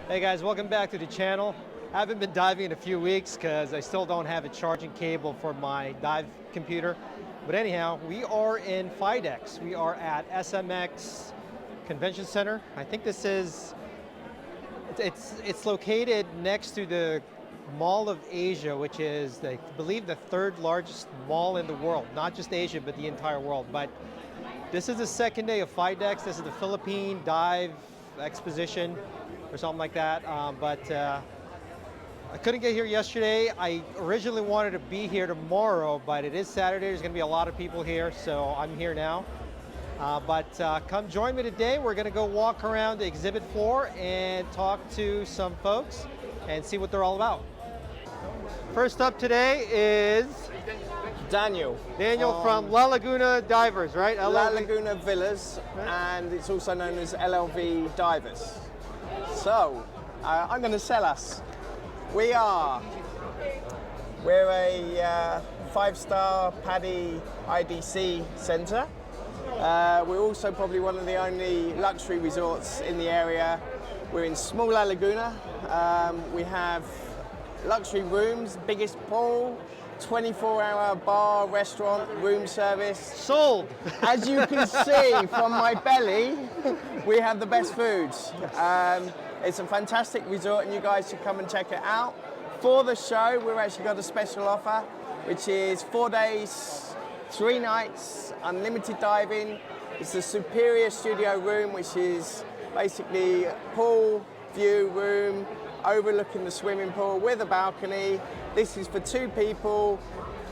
Hey guys, welcome back to the channel. I haven't been diving in a few weeks because I still don't have a charging cable for my dive computer. But anyhow, we are in PHIDEX. We are at SMX Convention Center. I think this is, it's located next to the Mall of Asia, which is, I believe, the third largest mall in the world. Not just Asia, but the entire world. But this is the second day of PHIDEX. This is the Philippine Dive Exposition or something like that. I couldn't get here yesterday. I originally wanted to be here tomorrow, but it is Saturday. There's going to be a lot of people here, so I'm here now. Come join me today. We're going to go walk around the exhibit floor and talk to some folks and see what they're all about. First up today is Daniel. Daniel from Laguna Divers, right? Laguna Villas, and it's also known as LLV Divers. So, I'm going to sell us. We're a 5-star PADI IDC centre. We're also probably one of the only luxury resorts in the area. We're in small La Laguna. We have luxury rooms, biggest pool, 24-hour bar, restaurant, room service. Sold! As you can see from my belly, we have the best foods. It's a fantastic resort and you guys should come and check it out. For the show, we've actually got a special offer, which is 4 days, 3 nights, unlimited diving. It's a superior studio room, which is basically a pool view room, overlooking the swimming pool with a balcony. This is for 2 people,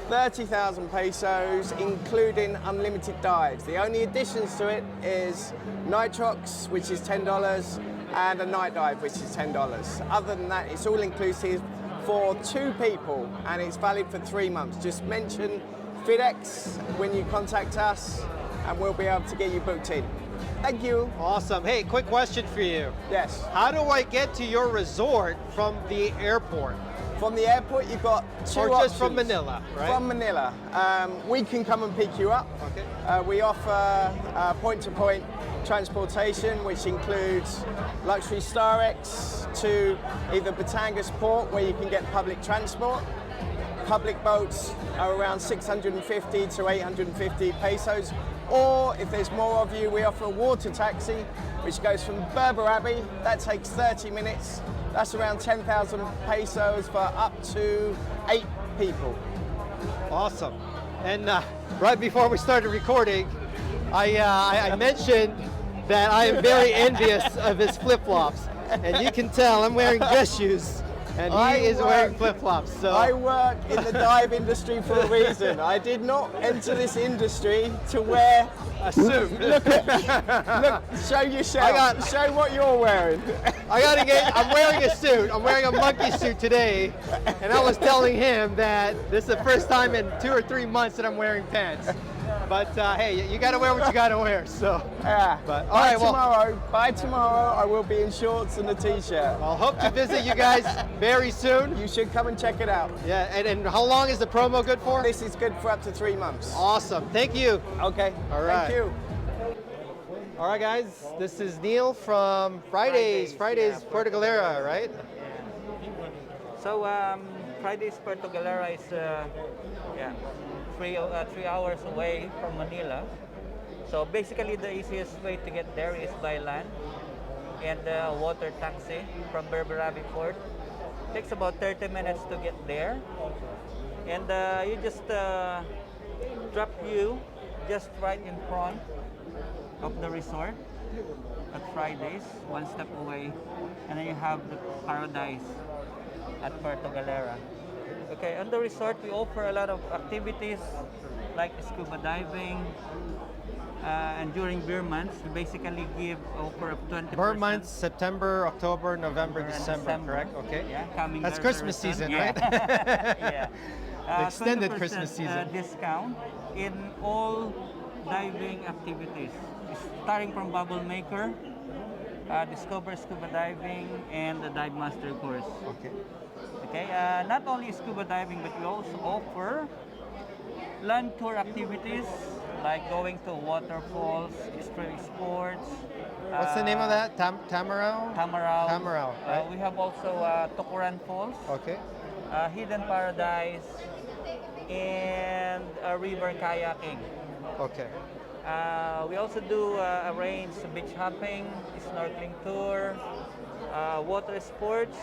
30,000 pesos, including unlimited dives. The only additions to it is nitrox, which is $10, and a night dive, which is $10. Other than that, it's all inclusive for 2 people, and it's valid for 3 months. Just mention PHIDEX when you contact us, and we'll be able to get you booked in. Thank you. Awesome. Hey, quick question for you. Yes. How do I get to your resort from the airport? From the airport, you've got 2 or options. Just from Manila, right? From Manila. We can come and pick you up. Okay. We offer point-to-point transportation, which includes luxury Starex to either Batangas Port, where you can get public transport. Public boats are around 650 to 850 pesos. Or if there's more of you, we offer a water taxi, which goes from Berber Abbey. That takes 30 minutes. That's around 10,000 pesos for up to 8 people. Awesome. And right before we started recording, I mentioned that I am very envious of his flip-flops. And you can tell I'm wearing dress shoes. And he is wearing flip-flops. So I work in the dive industry for a reason. I did not enter this industry to wear a suit. Look, show yourself. Show what you're wearing. I'm wearing a suit. I'm wearing a monkey suit today. And I was telling him that this is the first time in 2 or 3 months that I'm wearing pants. But hey, you gotta wear what you gotta wear. So yeah. But by tomorrow, I will be in shorts and a t-shirt. I'll hope to visit you guys very soon. You should come and check it out. Yeah. And how long is the promo good for? This is good for up to 3 months. Awesome. Thank you. Okay. All right. Thank you. All right, guys. This is Neil from Fridays, yeah, Puerto Galera, right? Yeah. So Fridays Puerto Galera is 3 hours away from Manila. So basically the easiest way to get there is by land and water taxi from Berber Abbey Port. Takes about 30 minutes to get there. And you just drop you just right in front of the resort at Fridays, 1 step away. And then you have the paradise at Puerto Galera. Okay, on the resort we offer a lot of activities like scuba diving, and during beer months we basically offer up 20%. Beer months, September, October, November, December, correct? Okay. Yeah, coming. That's Christmas season, right? Yeah. The extended Christmas season. Discount in all diving activities, starting from bubble maker, discover scuba diving, and the dive master course. Okay. Okay, not only scuba diving, but we also offer land tour activities like going to waterfalls, extreme sports, What's the name of that? Tamarao? Tamarao. Tamarao, right? We have also Tukuran Falls, Okay. Hidden Paradise, and river kayaking. Okay. We also do arrange beach hopping, snorkeling tour, water sports,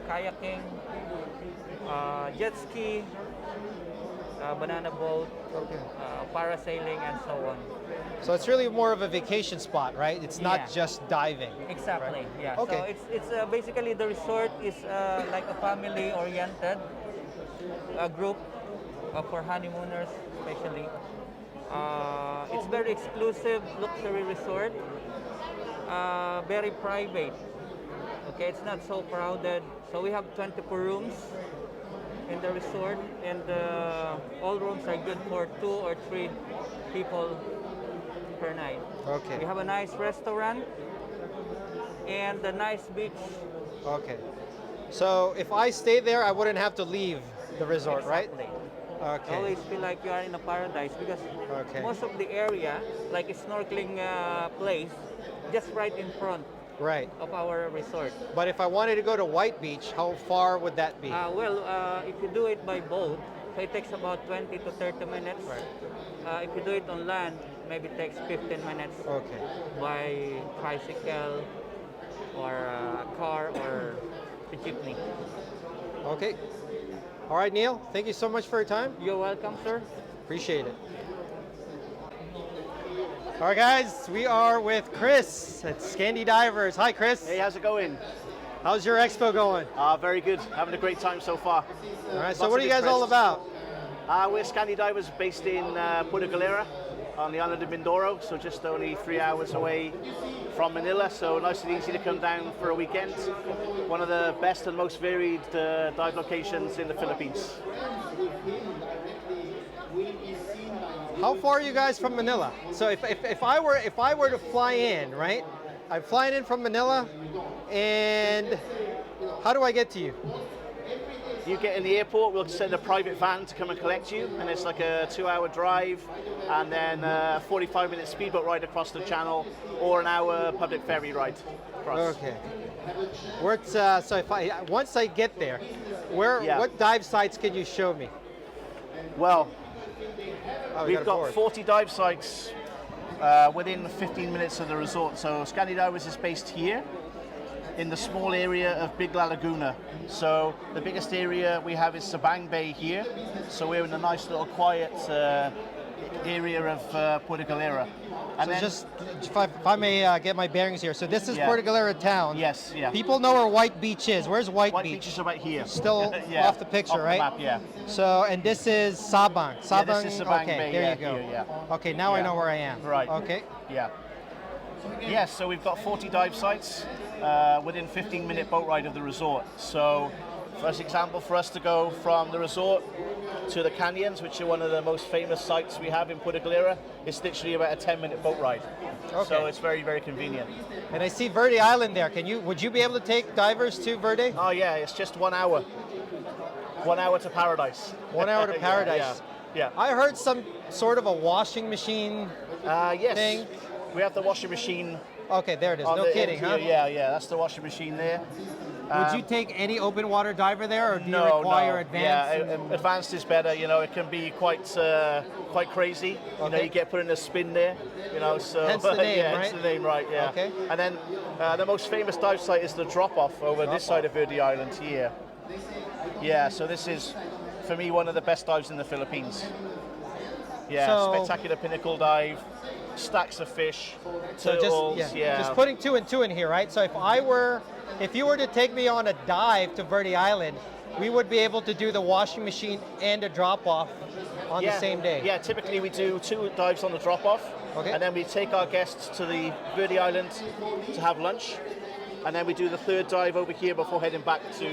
kayaking, jet ski, banana boat, Okay. parasailing, and so on. So it's really more of a vacation spot, right? It's not Yeah. just diving. Exactly. right? Yeah. Okay. So it's basically the resort is like a family-oriented group for honeymooners, especially. It's very exclusive luxury resort. Very private. Okay, it's not so crowded. So we have 24 rooms in the resort, and all rooms are good for 2 or 3 people per night. Okay. We have a nice restaurant and a nice beach. Okay. So if I stay there, I wouldn't have to leave the resort, Exactly. right? Okay. Always feel like you are in a paradise because Okay. most of the area, like a snorkeling place, just right in front Right. of our resort. But if I wanted to go to White Beach, how far would that be? If you do it by boat, so it takes about 20 to 30 minutes. Right. If you do it on land, maybe it takes 15 minutes Okay. by tricycle or car or a jeepney. Okay. All right, Neil, thank you so much for your time. You're welcome, sir. Appreciate it. All right, guys, we are with Chris at Scandi Divers. Hi, Chris. Hey, how's it going? How's your expo going? Very good. Having a great time so far. All right, so Lots what of are you guys all interests. about? We're Scandi Divers based in Puerto Galera on the island of Mindoro, so just only 3 hours away from Manila, so nice and easy to come down for a weekend. One of the best and most varied dive locations in the Philippines. How far are you guys from Manila? So if I were to fly in, right? I'm flying in from Manila, and how do I get to you? You get in the airport, we'll send a private van to come and collect you, and it's like a 2-hour drive, and then a 45-minute speedboat ride across the channel, or an hour public ferry ride across. Okay. So once I get there, Yeah. what dive sites can you show me? Well, Oh, we we've got board. 40 dive sites within 15 minutes of the resort. So Scandi Divers is based here in the small area of Big La Laguna. So the biggest area we have is Sabang Bay here. So we're in a nice little quiet area of Puerto Galera. And So then, just if I may get my bearings here. So this is Yeah. Puerto Galera town. yes, yeah. People know where White Beach is. Where's White White Beach? Beach is about here. Still Yeah, off the picture, off right? The map, yeah. So, and this is Sabang. Yeah, Sabang. this is Sabang okay, Bay, there yeah, you go. here, yeah. Okay, now I Yeah. know where I am. Right. Okay. Yeah. Yes, so we've got 40 dive sites within 15-minute boat ride of the resort. So, for example, for us to go from the resort to the canyons, which are one of the most famous sites we have in Puerto Galera, it's literally about a 10-minute boat ride. Okay. So it's very, very convenient. And I see Verde Island there. Would you be able to take divers to Verde? Oh yeah, it's just 1 hour. 1 hour to paradise. 1 hour to Yeah, paradise. Yeah. I heard some sort of a washing machine. Yes. thing. We have the washing machine. Okay, there it is. on No the kidding, end huh? here. Yeah, that's the washing machine there. Would you take any open water diver there, or do you No, require no. advanced? Yeah, advanced is better. You know, it can be quite crazy. You know, Okay. you get put in a spin there. You know, so Hence the name, yeah, right? hence the name, right? Yeah. Okay. And then the most famous dive site is the drop-off over this side of Verde Island here. Yeah. So this is, for me, one of the best dives in the Philippines. Yeah. So- Spectacular pinnacle dive, stacks of fish, So turtles. just putting 2 and 2 in here, right? So if you were to take me on a dive to Verde Island, we would be able to do the washing machine and a drop off on the same day. Yeah, typically we do 2 dives on the drop-off, Okay. and then we take our guests to the Verde Island to have lunch, and then we do the 3rd dive over here before heading back to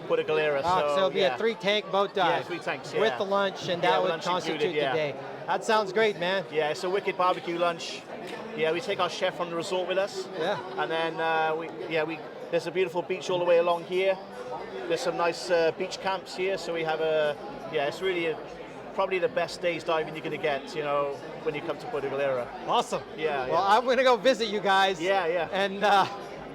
Puerto Galera. So it'll be yeah. a 3-tank boat dive. Yeah, 3 tanks, yeah. With the lunch, and Yeah, that would lunch constitute included, yeah. the day. That sounds great, man. Yeah, it's a wicked barbecue lunch. Yeah, we take our chef from the resort with us. Yeah. And then there's a beautiful beach all the way along here. There's some nice beach camps here, so we have it's really probably the best days diving you're going to get, you know, when you come to Puerto Galera. Awesome. Yeah. Well, I'm going to go visit you guys. Yeah. And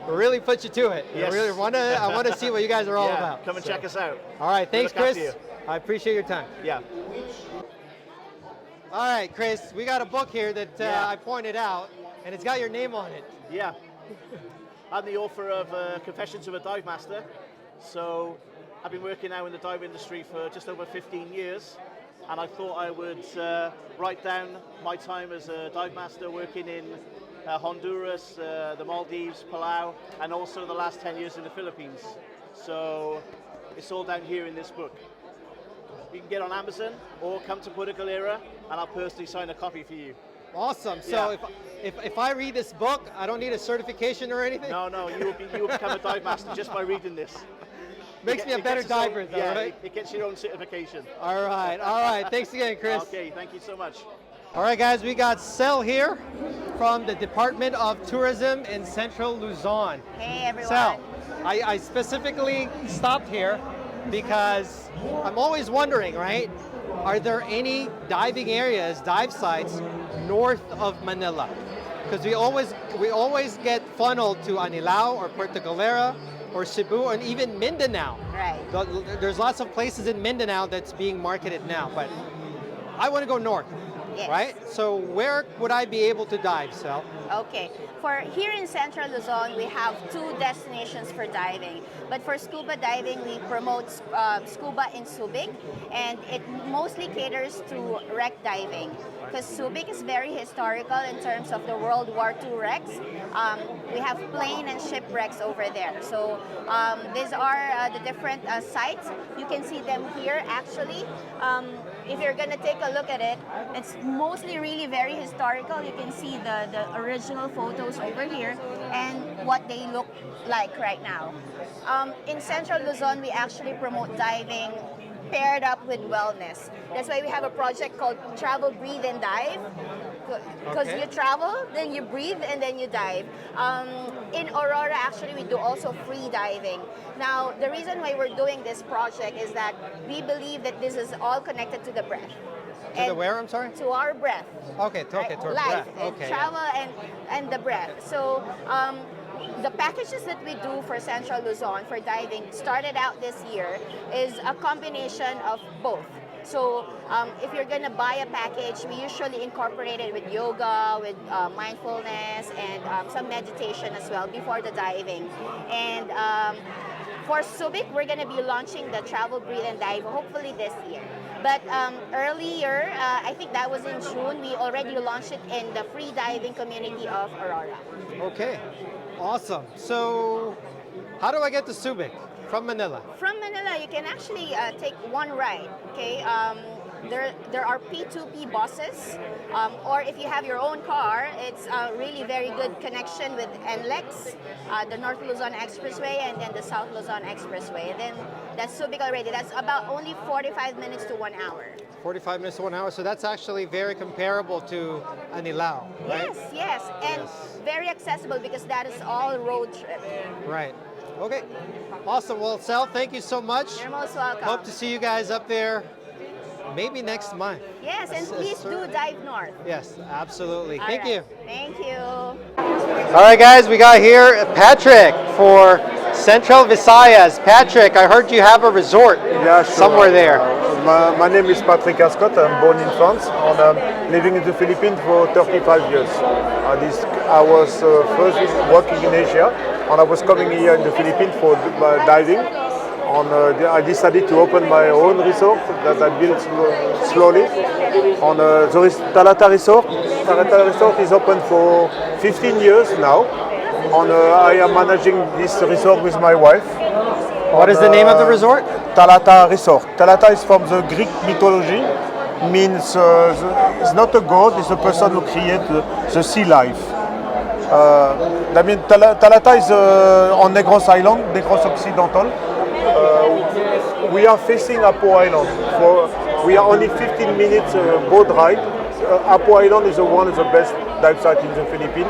really put you to it. Yes. I want to see what you guys are all about. Come and check us out. All right, thanks, We'll look Chris. after you. I appreciate your time. Yeah. All right, Chris, we got a book here that I pointed out, and it's got your name on it. Yeah. I'm the author of Confessions of a Dive Master. So I've been working now in the dive industry for just over 15 years. And I thought I would write down my time as a dive master working in Honduras, the Maldives, Palau, and also the last 10 years in the Philippines. So it's all down here in this book. You can get on Amazon or come to Puerto Galera and I'll personally sign a copy for you. Awesome. So if I read this book, I don't need a certification or anything? No, you will become a dive master just by reading this. Makes me a better diver, though, right? It gets your own certification. All right. Thanks again, Chris. Okay, thank you so much. All right, guys, we got Sel here from the Department of Tourism in Central Luzon. Hey, everyone. Sel, I specifically stopped here because I'm always wondering, right? Are there any diving areas, dive sites, north of Manila? Because we always get funneled to Anilao or Puerto Galera or Cebu and even Mindanao. Right. There's lots of places in Mindanao that's being marketed now, but I want to go north. Yes. Right? So where would I be able to dive, Sel? Okay. For here in Central Luzon, we have 2 destinations for diving. But for scuba diving, we promote scuba in Subic, and it mostly caters to wreck diving. Because Subic is very historical in terms of the World War II wrecks. We have plane and shipwrecks over there. So these are the different sites. You can see them here actually. If you're gonna take a look at it, it's mostly really very historical. You can see the original photos over here and what they look like right now. In Central Luzon, we actually promote diving paired up with wellness. That's why we have a project called Travel, Breathe, and Dive. Because you travel, then you breathe, and then you dive. In Aurora, actually, we do also free diving. Now, the reason why we're doing this project is that we believe that this is all connected to the breath. To the where, I'm sorry? To our breath. Okay, to our Life, breath. and Okay, travel and the breath. So the packages that we do for Central Luzon for diving started out this year is a combination of both. So if you're gonna buy a package, we usually incorporate it with yoga, with mindfulness, and some meditation as well before the diving. And for Subic, we're gonna be launching the Travel, Breathe, and Dive hopefully this year. But earlier, I think that was in June, we already launched it in the free diving community of Aurora. Okay, awesome. So how do I get to Subic from Manila? From Manila, you can actually take one ride, okay? There are P2P buses, or if you have your own car, it's a really very good connection with NLEX, the North Luzon Expressway, and then the South Luzon Expressway. And then that's Subic already. That's about only 45 minutes to 1 hour. 45 minutes to 1 hour, so that's actually very comparable to Anilao, right? Yes, and very accessible because that is all road trip. Right. Okay. Awesome. Well, Sel, thank you so much. You're most welcome. Hope to see you guys up there maybe next month. Yes, and please do dive north. Yes, absolutely. All Thank right. you. Thank you. All right, guys, we got here Patrick for Central Visayas. Patrick, I heard you have a resort somewhere there. My name is Patrick Ascot. I'm born in France and I'm living in the Philippines for 35 years. I was first working in Asia and I was coming here in the Philippines for diving. And I decided to open my own resort that I built slowly. And Thalatta Resort. Thalatta Resort is open for 15 years now. And I am managing this resort with my wife. What is the name of the resort? Thalatta Resort. Thalatta is from the Greek mythology. Means it's not a god, it's a person who created the sea life. I mean, Thalatta is on Negros Island, Negros Occidental. We are facing Apo Island. We are only 15 minutes boat ride. Apo Island is one of the best dive sites in the Philippines.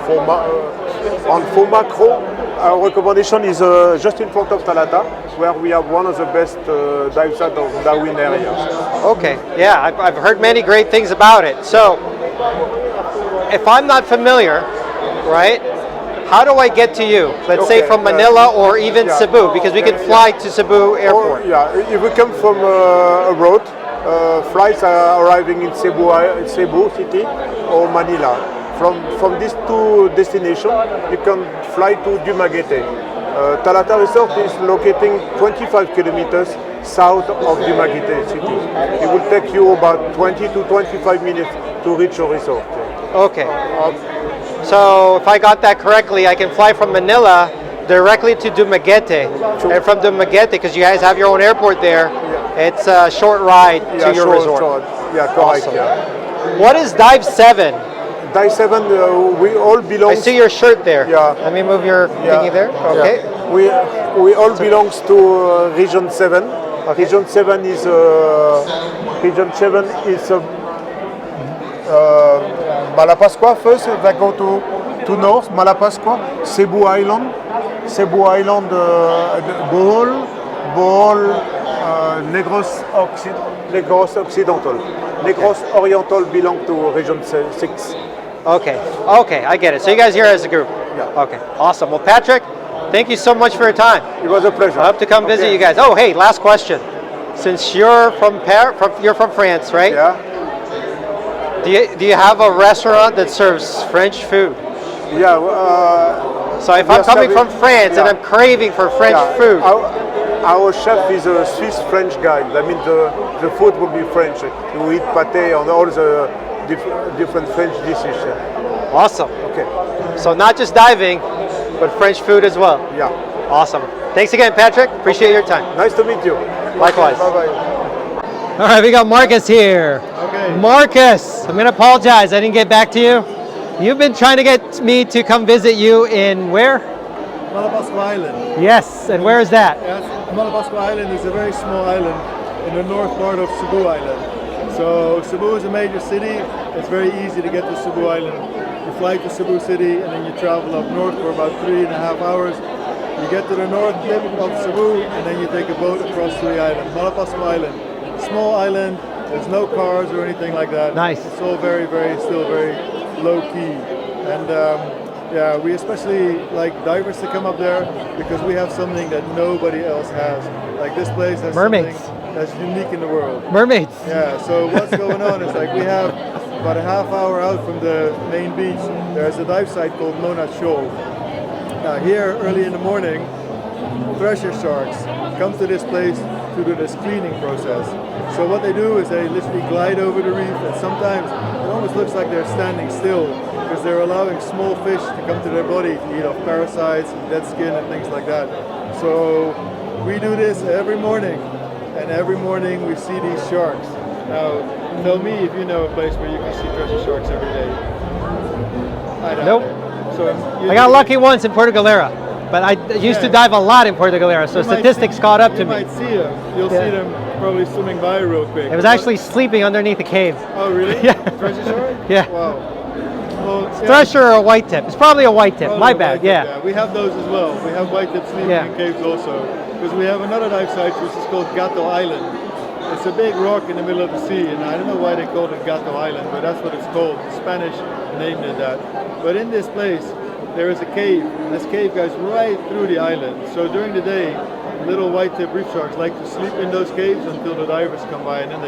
For macro, Our recommendation is just in front of Thalatta, where we have one of the best dive sites of Darwin area. Okay, yeah, I've heard many great things about it. So, if I'm not familiar, right, how do I get to you? Let's say from Manila or even Cebu, because we can fly to Cebu Airport. If we come from abroad, flights are arriving in Cebu City or Manila. From these two destinations, you can fly to Dumaguete. Thalatta Resort is located 25 kilometers south of Dumaguete city. It will take you about 20 to 25 minutes to reach your resort. Okay. So if I got that correctly, I can fly from Manila directly to Dumaguete. And from Dumaguete, because you guys have your own airport there, it's a short ride to your resort. Yeah, correct. Awesome. Yeah. What is Dive 7? Dive 7, we all belong. I see your shirt there. Yeah. Let me move your thingy there. Okay. Yeah. We all belongs to Region 7. Okay. Region 7 is Malapascual first. They go to north, Malapascual, Cebu Island, Bohol, Negros Occidental. Negros Oriental belong to Region 6. Okay, I get it. So you guys here as a group? Yeah. Okay, awesome. Well, Patrick, thank you so much for your time. It was a pleasure. I hope to come visit you guys. Oh, hey, last question. Since you're from France, right? Yeah. Do you have a restaurant that serves French food? Yeah. So if I'm coming from France and I'm craving for French food. Our chef is a Swiss-French guy. That means the food will be French. You eat pâté and all the different French dishes. Awesome. Okay. So not just diving, but French food as well. Yeah. Awesome. Thanks again, Patrick. Appreciate your time. Nice to meet you. Likewise. Bye-bye. All right, we got Marcus here. Okay. Marcus, I'm going to apologize. I didn't get back to you. You've been trying to get me to come visit you in where? Malapascual Island. Yes, and where is that? Yes, Malapascual Island is a very small island in the north part of Cebu Island. So Cebu is a major city. It's very easy to get to Cebu Island. You fly to Cebu City and then you travel up north for about 3.5 hours. You get to the north tip of Cebu and then you take a boat across to the island, Malapascual Island. Small island, there's no cars or anything like that. Nice. It's all still very low key. And yeah, we especially like divers to come up there because we have something that nobody else has. Like this place has Mermaids. something that's unique in the world. Mermaids. Yeah, so what's going on is like we have about a half hour out from the main beach, there's a dive site called Mona Shoal. Now here early in the morning, treasure sharks come to this place to do this cleaning process. So what they do is they literally glide over the reef and sometimes it almost looks like they're standing still because they're allowing small fish to come to their body to eat off parasites and dead skin and things like that. So we do this every morning and every morning we see these sharks. Now tell me if you know a place where you can see treasure sharks every day. I don't Nope. know. So I got lucky once in Puerto Galera, but I used to dive a lot in Puerto Galera, so statistics caught up to me. You might see them. You'll see them probably swimming by real quick. It was actually sleeping underneath the cave. Oh really? Yeah. Treasure shark? Yeah. Wow. Well, yeah, Thresher or a white tip? It's probably a white tip. probably My a bad. white tip, Yeah. We have those as well. We have white tips sleeping Yeah. in caves also. Because we have another dive site which is called Gato Island. It's a big rock in the middle of the sea, and I don't know why they called it Gato Island, but that's what it's called. The Spanish named it that. But in this place, there is a cave, and this cave goes right through the island. So during the day, little white-tip reef sharks like to sleep in those caves until the divers come by, and then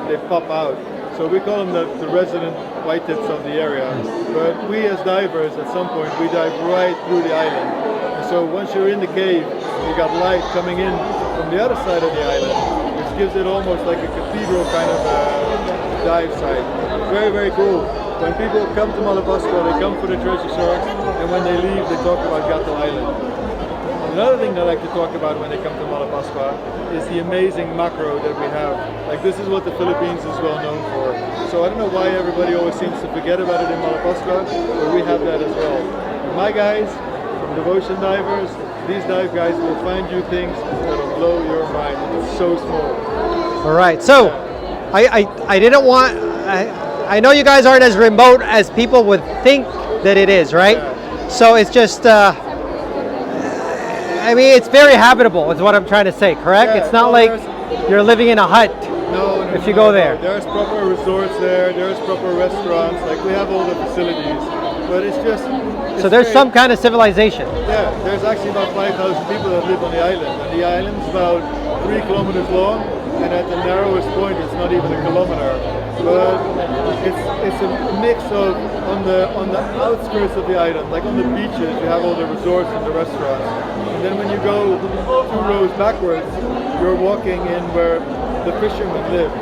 they pop out. So we call them the resident white tips of the area. But we as divers, at some point, we dive right through the island. And so once you're in the cave, you got light coming in from the other side of the island, which gives it almost like a cathedral kind of dive site. Very, very cool. When people come to Malapascual, they come for the treasure sharks, and when they leave, they talk about Gato Island. Another thing they like to talk about when they come to Malapascual is the amazing macro that we have. Like this is what the Philippines is well known for. So I don't know why everybody always seems to forget about it in Malapascual, but we have that as well. And my guys from Devocean Divers, these dive guys will find you things that will blow your mind. It's so small. All right. So, I didn't want. I know you guys aren't as remote as people would think that it is, right? Yeah. So it's just I mean, it's very habitable, is what I'm trying to say, correct? Yeah, it's not no, like you're living in a hut. No, if you go there. There's proper resorts there, there's proper restaurants, like we have all the facilities, but it's just... So there's some kind of civilization. Yeah, there's actually about 5,000 people that live on the island, and the island's about 3 kilometers long, and at the narrowest point it's not even a kilometer. But it's a mix of, on the outskirts of the island, like on the beaches, you have all the resorts and the restaurants. And then when you go 2 rows backwards, you're walking in where the fishermen live.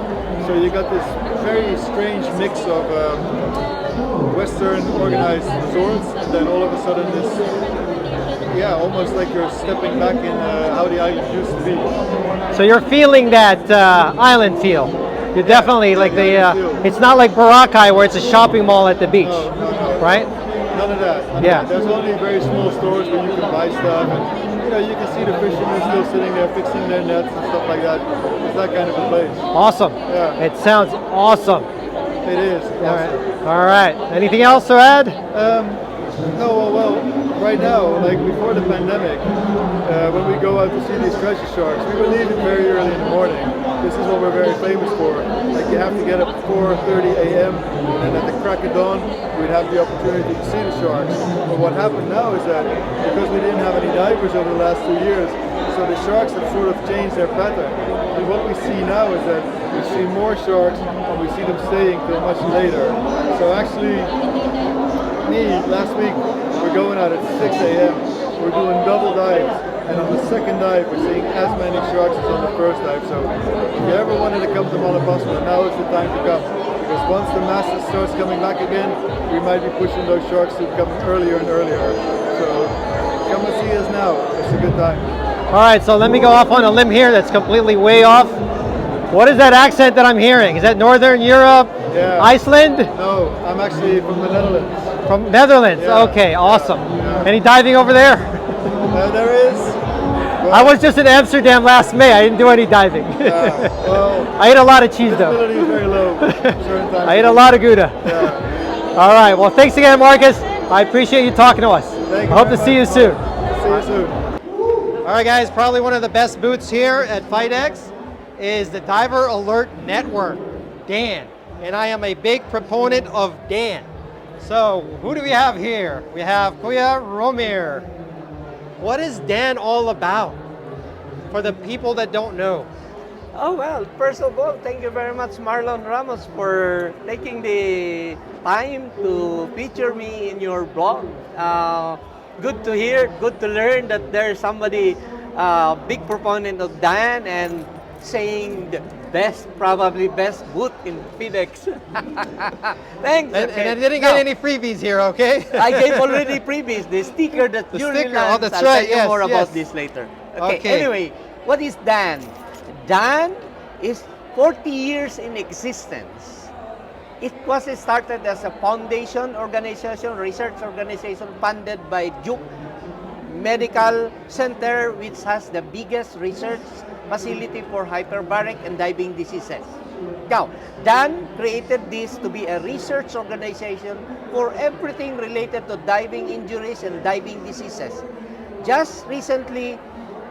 So you got this very strange mix of Western organized resorts, and then all of a sudden this, yeah, almost like you're stepping back in how the island used to be. So you're feeling that island feel. You're definitely like it's not like Boracay where it's a shopping mall at the beach, No. right? None of that. None of that. There's only very small stores where you can buy stuff, and you can see the fishermen still sitting there fixing their nets and stuff like that. It's that kind of a place. Awesome. Yeah. It sounds awesome. It is. Awesome. All right. Anything else to add? No, well, right now, like before the pandemic, when we go out to see these treasure sharks, we were leaving very early in the morning. This is what we're very famous for. Like you have to get up at 4:30 a.m. and then at the crack of dawn, we'd have the opportunity to see the sharks. But what happened now is that because we didn't have any divers over the last 2 years, so the sharks have sort of changed their pattern. And what we see now is that we see more sharks and we see them staying till much later. So actually, last week, we're going out at 6 a.m. We're doing double dives, and on the second dive, we're seeing as many sharks as on the first dive. So if you ever wanted to come to Malapascual, now is the time to come. Because once the masses starts coming back again, we might be pushing those sharks to come earlier and earlier. So come and see us now. It's a good time. All right, so let me go off on a limb here that's completely way off. What is that accent that I'm hearing? Is that Northern Europe? Yeah. Iceland? No, I'm actually from the Netherlands. From Netherlands? Yeah. Okay, awesome. Yeah. Any diving over there? There is. I was just in Amsterdam last May. I didn't do any diving. Well, I ate a lot of cheese though. visibility is very low. Certain times I ate a lot of Gouda. Yeah. All right, well thanks again, Marcus. I appreciate you talking to us. Thank you I hope to very see you much. soon. See you soon. All right guys, probably one of the best booths here at PHIDEX is the Diver Alert Network, Dan. And I am a big proponent of Dan. So who do we have here? We have Kuya Romir. What is Dan all about for the people that don't know? Oh, well, first of all, thank you very much, Marlon Ramos, for taking the time to feature me in your blog. Good to hear, good to learn that there's somebody, big proponent of Dan and saying the best, probably best booth in PHIDEX. Thanks. And I didn't get any freebies here, okay? I gave already freebies, the sticker that The usually sticker, oh, lands. that's I'll right, tell you more yes, about yes. this later. Okay, Okay. anyway, what is Dan? Dan is 40 years in existence. It was started as a foundation organization, research organization funded by Duke Medical Center, which has the biggest research facility for hyperbaric and diving diseases. Now, Dan created this to be a research organization for everything related to diving injuries and diving diseases. Just recently,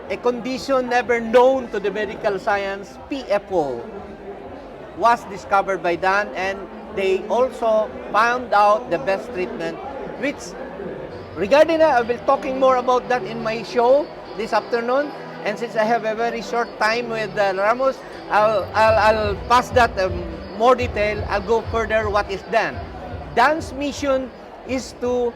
a condition never known to the medical science, PFO, was discovered by Dan, and they also found out the best treatment, which regarding that, I will be talking more about that in my show this afternoon. And since I have a very short time with Ramos, I'll pass that more detail. I'll go further what is Dan. Dan's mission is to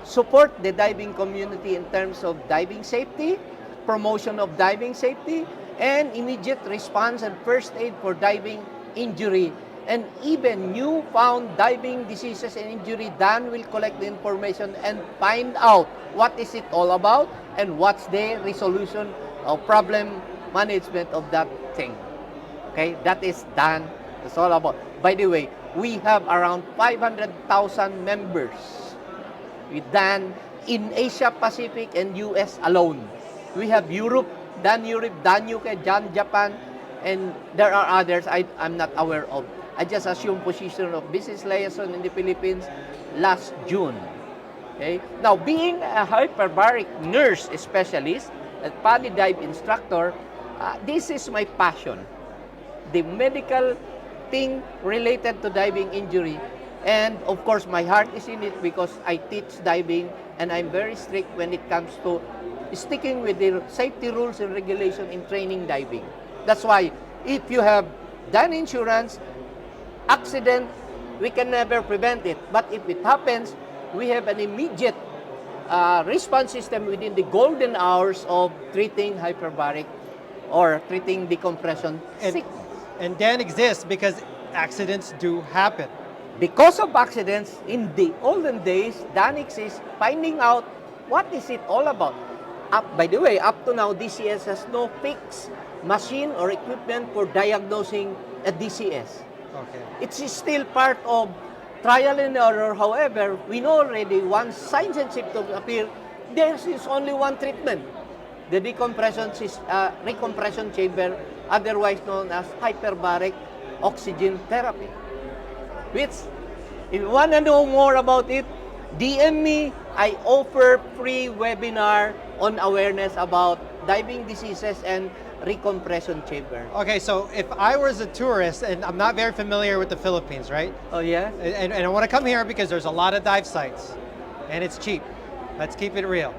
support the diving community in terms of diving safety, promotion of diving safety, and immediate response and first aid for diving injury. And even newfound diving diseases and injury, Dan will collect the information and find out what is it all about and what's the resolution of problem management of that thing. Okay, that is Dan. It's all about. By the way, we have around 500,000 members with Dan in Asia Pacific and US alone. We have Europe, Dan Europe, Dan UK, Dan Japan, and there are others I'm not aware of. I just assumed position of business liaison in the Philippines last June. Okay? Now, being a hyperbaric nurse specialist, a dive instructor, this is my passion. The medical thing related to diving injury. And of course, my heart is in it because I teach diving and I'm very strict when it comes to sticking with the safety rules and regulation in training diving. That's why if you have done insurance, accident, we can never prevent it. But if it happens, we have an immediate response system within the golden hours of treating hyperbaric or treating decompression sickness. And Dan exists because accidents do happen. Because of accidents, in the olden days, Dan exists finding out what is it all about. By the way, up to now, DCS has no fixed machine or equipment for diagnosing a DCS. Okay. It's still part of trial and error. However, we know already once signs and symptoms appear, there is only one treatment. The recompression chamber, otherwise known as hyperbaric oxygen therapy. Which, if you want to know more about it, DM me. I offer free webinar on awareness about diving diseases and recompression chamber. Okay, so if I was a tourist and I'm not very familiar with the Philippines, right? Oh yeah? And I want to come here because there's a lot of dive sites and it's cheap. Let's keep it real.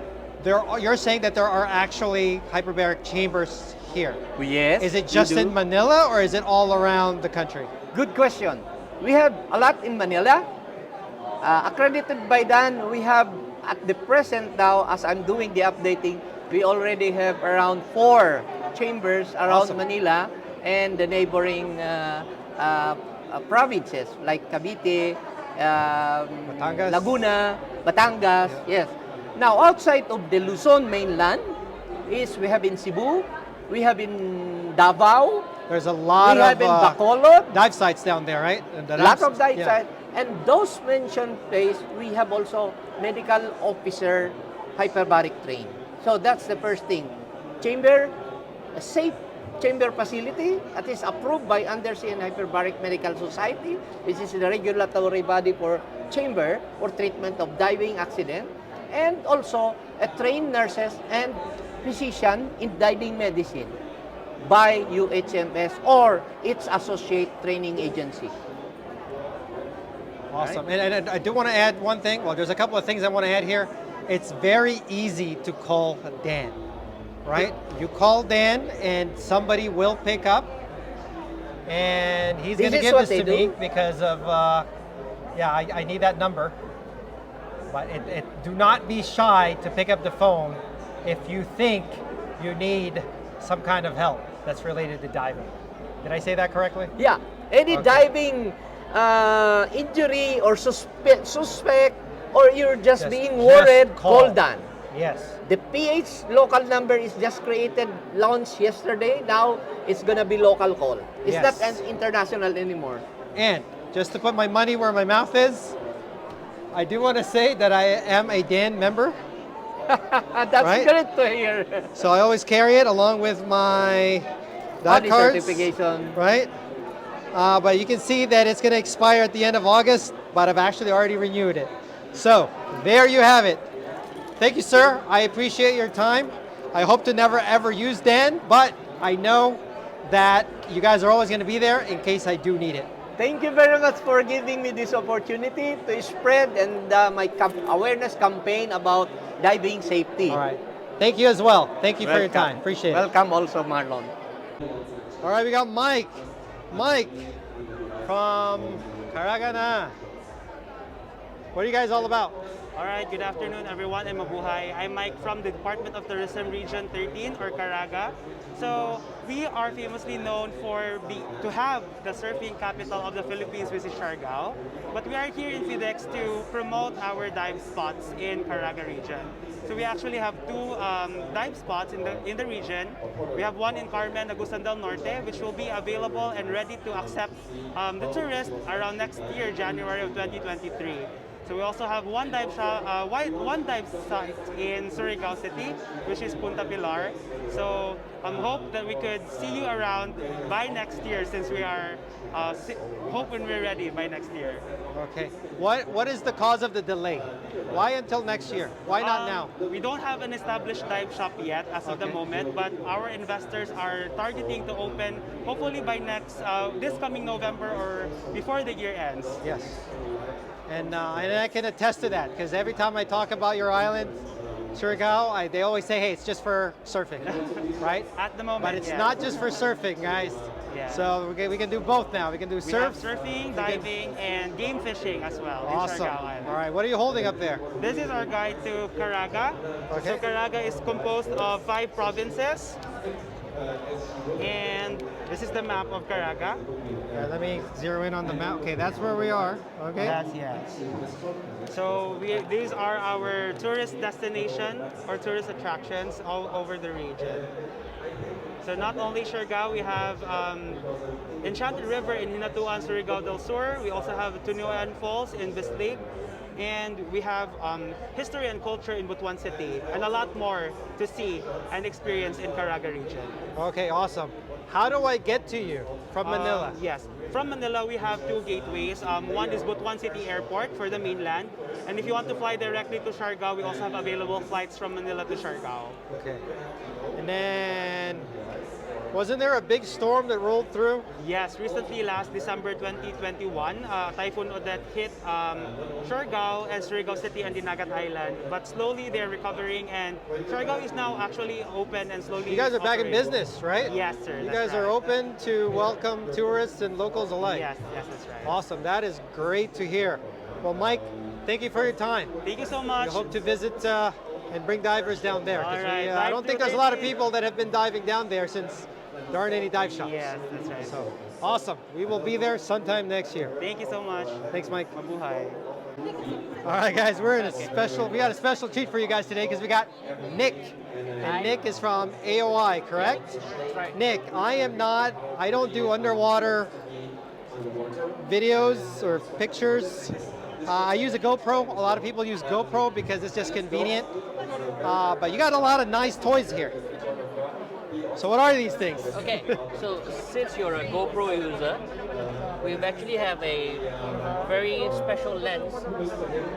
You're saying that there are actually hyperbaric chambers here. Yes. Is it just in Manila or is it all around the country? Good question. We have a lot in Manila. Accredited by Dan, we have at the present now, as I'm doing the updating, we already have around 4 chambers around Awesome. Manila and the neighboring provinces like Cavite, Batangas. Laguna, Batangas, yes. Now, outside of the Luzon mainland is we have in Cebu, we have in Davao, There's a lot we have of in Bacolod, dive sites down there, right? And the lot of dive yeah. sites. And those mentioned place, we have also medical officer hyperbaric trained. So that's the first thing. Chamber, a safe chamber facility that is approved by Undersea and Hyperbaric Medical Society, which is the regulatory body for chamber or treatment of diving accident, and also a trained nurses and physician in diving medicine by UHMS or its associate training agency. Awesome. And I do want to add one thing. Well, there's a couple of things I want to add here. It's very easy to call Dan, right? You call Dan and somebody will pick up and he's going to give this to me because of, I need that number. But do not be shy to pick up the phone if you think you need some kind of help that's related to diving. Did I say that correctly? Yeah. Any diving injury or suspect or you're just being worried, call Dan. Yes. The PH local number is just created, launched yesterday. Now it's gonna be local call. It's Yes. not as international anymore. And just to put my money where my mouth is, I do want to say that I am a Dan member. That's Right? great to hear. So I always carry it along with my dive Body cards. certification. Right? But you can see that it's going to expire at the end of August, but I've actually already renewed it. So there you have it. Thank you, sir. I appreciate your time. I hope to never ever use Dan, but I know that you guys are always going to be there in case I do need it. Thank you very much for giving me this opportunity to spread and my awareness campaign about diving safety. All right. Thank you as well. Thank you for your time. Appreciate it. Welcome also, Marlon. All right, we got Mike. Mike from CARAGA NA. What are you guys all about? All right, good afternoon everyone. I'm Mabuhay. I'm Mike from the Department of Tourism Region 13 or CARAGA. So we are famously known to have the surfing capital of the Philippines, which is Carbao. But we are here in PHIDEX to promote our dive spots in CARAGA region. So we actually have 2 dive spots in the region. We have one in Carmen, Agusan del Norte, which will be available and ready to accept the tourists around next year, January of 2023. So we also have one dive site in Surigao City, which is Punta Pilar. So hope that we could see you around by next year, since we are hoping we're ready by next year. Okay. What is the cause of the delay? Why until next year? Why not now? We don't have an established dive shop yet as of the moment, but our investors are targeting to open hopefully by this coming November or before the year ends. Yes. And I can attest to that, because every time I talk about your island, Surigao, they always say, hey, it's just for surfing, right? At the moment, but it's yeah. not just for surfing, guys. Yeah. So we can do both now. We can do We surf, have surfing, diving, and game fishing as well. Awesome. In Surigao Island. All right, what are you holding up there? This is our guide to CARAGA. Okay. So CARAGA is composed of 5 provinces. And this is the map of CARAGA. Let me zero in on the map. Okay, that's where we are. Okay. Yes. So these are our tourist destination or tourist attractions all over the region. So not only Surigao, we have Enchanted River in Hinatuan, Surigao del Sur. We also have Tunuan Falls in Bislig. And we have history and culture in Butuan City, and a lot more to see and experience in CARAGA region. Okay, awesome. How do I get to you from Manila? Yes, from Manila we have 2 gateways. One is Butuan City Airport for the mainland, and if you want to fly directly to Siargao, we also have available flights from Manila to Siargao. Okay. And then, wasn't there a big storm that rolled through? Yes, recently last December 2021, Typhoon Odette hit Siargao and Surigao City and Dinagat Island. But slowly they're recovering, and Siargao is now actually open and slowly. You guys are back in operating. business, right? Yes, sir. You that's guys are right. open to welcome tourists and locals alike. Yes, that's right. Awesome. That is great to hear. Well, Mike, thank you for your time. Thank you so much. We hope to visit and bring divers down there. 'Cause All right, I don't dive think there's a lot of today. people that have been diving down there since there aren't any dive shops. Yes, that's right. So awesome. We will be there sometime next year. Thank you so much. Thanks, Mike. Mabuhay. All right, guys, we got a special treat for you guys today because we got Nick. And Nick is from AOI, correct? That's right. Nick, I don't do underwater videos or pictures. I use a GoPro. A lot of people use GoPro because it's just convenient. But you got a lot of nice toys here. So what are these things? Okay, so since you're a GoPro user, we actually have a very special lens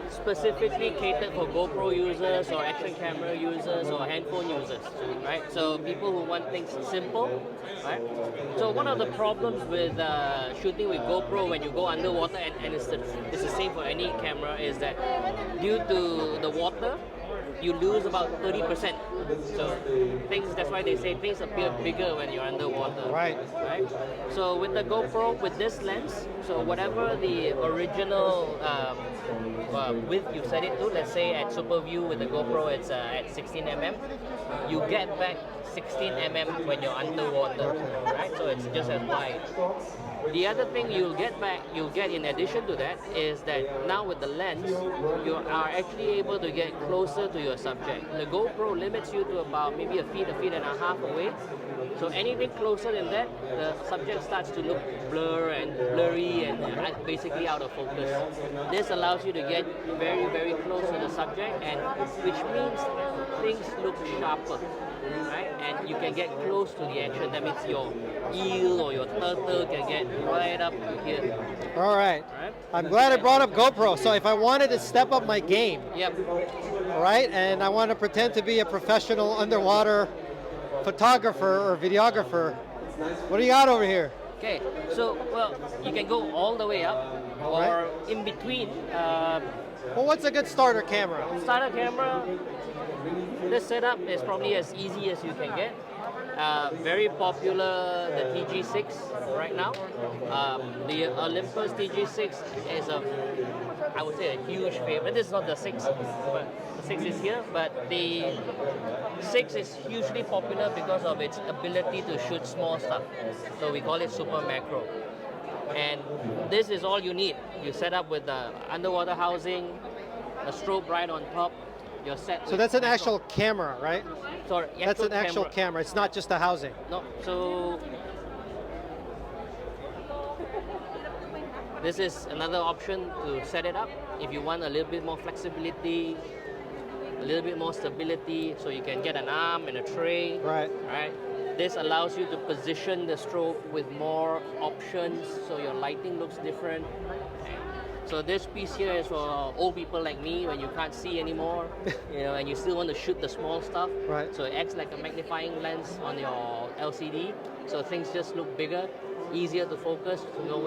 specifically catered for GoPro users or action camera users or handphone users, right? So people who want things simple, right? So one of the problems with shooting with GoPro when you go underwater, and it's the same for any camera, is that due to the water, you lose about 30%. So that's why they say things appear bigger when you're underwater. Right. So with the GoPro, with this lens, so whatever the original width you set it to, let's say at Super View with the GoPro it's at 16 mm, you get back 16 mm when you're underwater, right? So it's just as wide. The other thing you'll get in addition to that is that now with the lens, you are actually able to get closer to your subject. The GoPro limits you to about maybe a feet and a half away. So anything closer than that, the subject starts to look blurry and basically out of focus. This allows you to get very, very close to the subject, and which means things look sharper, right? And you can get close to the action. That means your eel or your turtle can get right up to here. All right. I'm glad I brought up GoPro. So if I wanted to step up my game, Yep. all right, and I want to pretend to be a professional underwater photographer or videographer, what do you got over here? Okay, so well, you can go all the way up or in between. Well, what's a good starter camera? Starter camera, this setup is probably as easy as you can get. Very popular, the TG6 right now. The Olympus TG6 is I would say a huge favorite. This is not the 6, but the 6 is here, but the 6 is hugely popular because of its ability to shoot small stuff. So we call it super macro. And this is all you need. You set up with the underwater housing, a strobe right on top. You're set. So that's an actual camera, right? Sorry, that's an actual camera. It's not just a housing. No, so This is another option to set it up if you want a little bit more flexibility, a little bit more stability, so you can get an arm and a tray. Right. Right. This allows you to position the stroke with more options, so your lighting looks different. So this piece here is for old people like me when you can't see anymore, and you still want to shoot the small stuff. Right. So it acts like a magnifying lens on your LCD, so things just look bigger, easier to focus, to know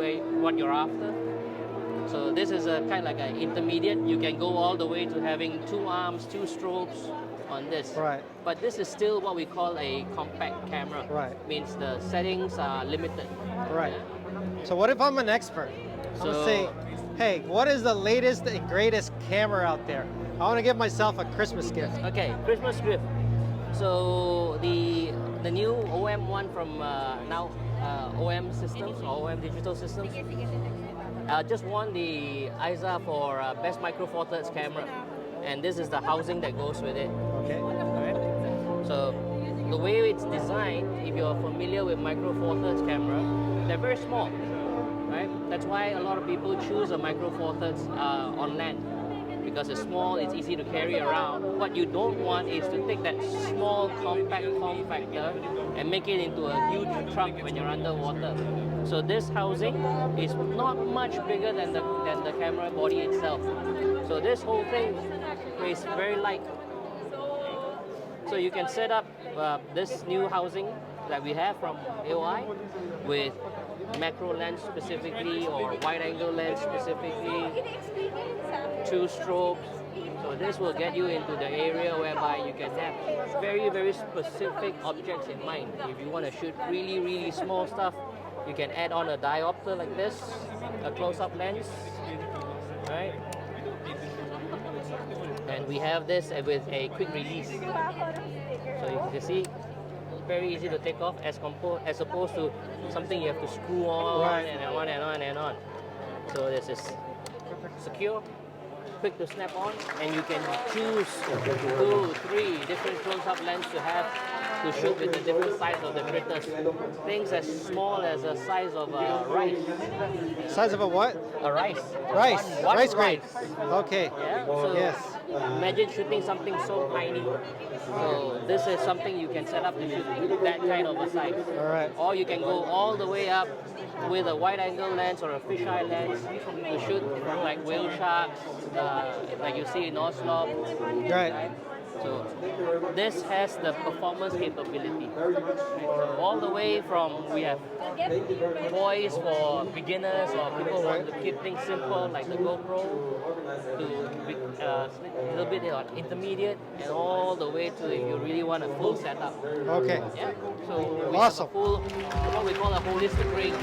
what you're after. So this is a kind of like an intermediate. You can go all the way to having 2 arms, 2 strokes on this. Right. But this is still what we call a compact camera. Right. Means the settings are limited. Right. So what if I'm an expert? I'm gonna So- say, hey, what is the latest and greatest camera out there? I want to give myself a Christmas gift. Okay, Christmas gift. So the new OM one from now OM Systems, or OM Digital Systems, just won the ISA for Best Micro Four Thirds camera, and this is the housing that goes with it. Okay. Alright. So the way it's designed, if you're familiar with Micro Four Thirds camera, they're very small, right? That's why a lot of people choose a Micro Four Thirds on land, because it's small, it's easy to carry around. What you don't want is to take that small compact form factor and make it into a huge truck when you're underwater. So this housing is not much bigger than the camera body itself. So this whole thing is very light. So you can set up this new housing that we have from AOI with macro lens specifically or wide angle lens specifically, 2 strokes. So this will get you into the area whereby you can have very, very specific objects in mind. If you want to shoot really, really small stuff, you can add on a diopter like this, a close-up lens, right? And we have this with a quick release. So you can see, very easy to take off as opposed to something you have to screw on and on and on and on. So this is secure, quick to snap on, and you can choose 2, 3 different close-up lenses to have to shoot with the different size of the critters. Things as small as the size of a rice. Size of a what? A rice. Rice. One Rice grain. rice. Okay. Yeah. So Yes. imagine shooting something so tiny. So this is something you can set up to shoot that kind of a size. All right. Or you can go all the way up with a wide angle lens or a fisheye lens to shoot like whale sharks, like you see in Oslo. Right. So this has the performance capability. So all the way from, we have toys for beginners or people who want to keep things simple like the GoPro, to a little bit on intermediate, and all the way to if you really want a full setup. Okay. Yeah. So we Awesome. have a full, what we call a holistic range.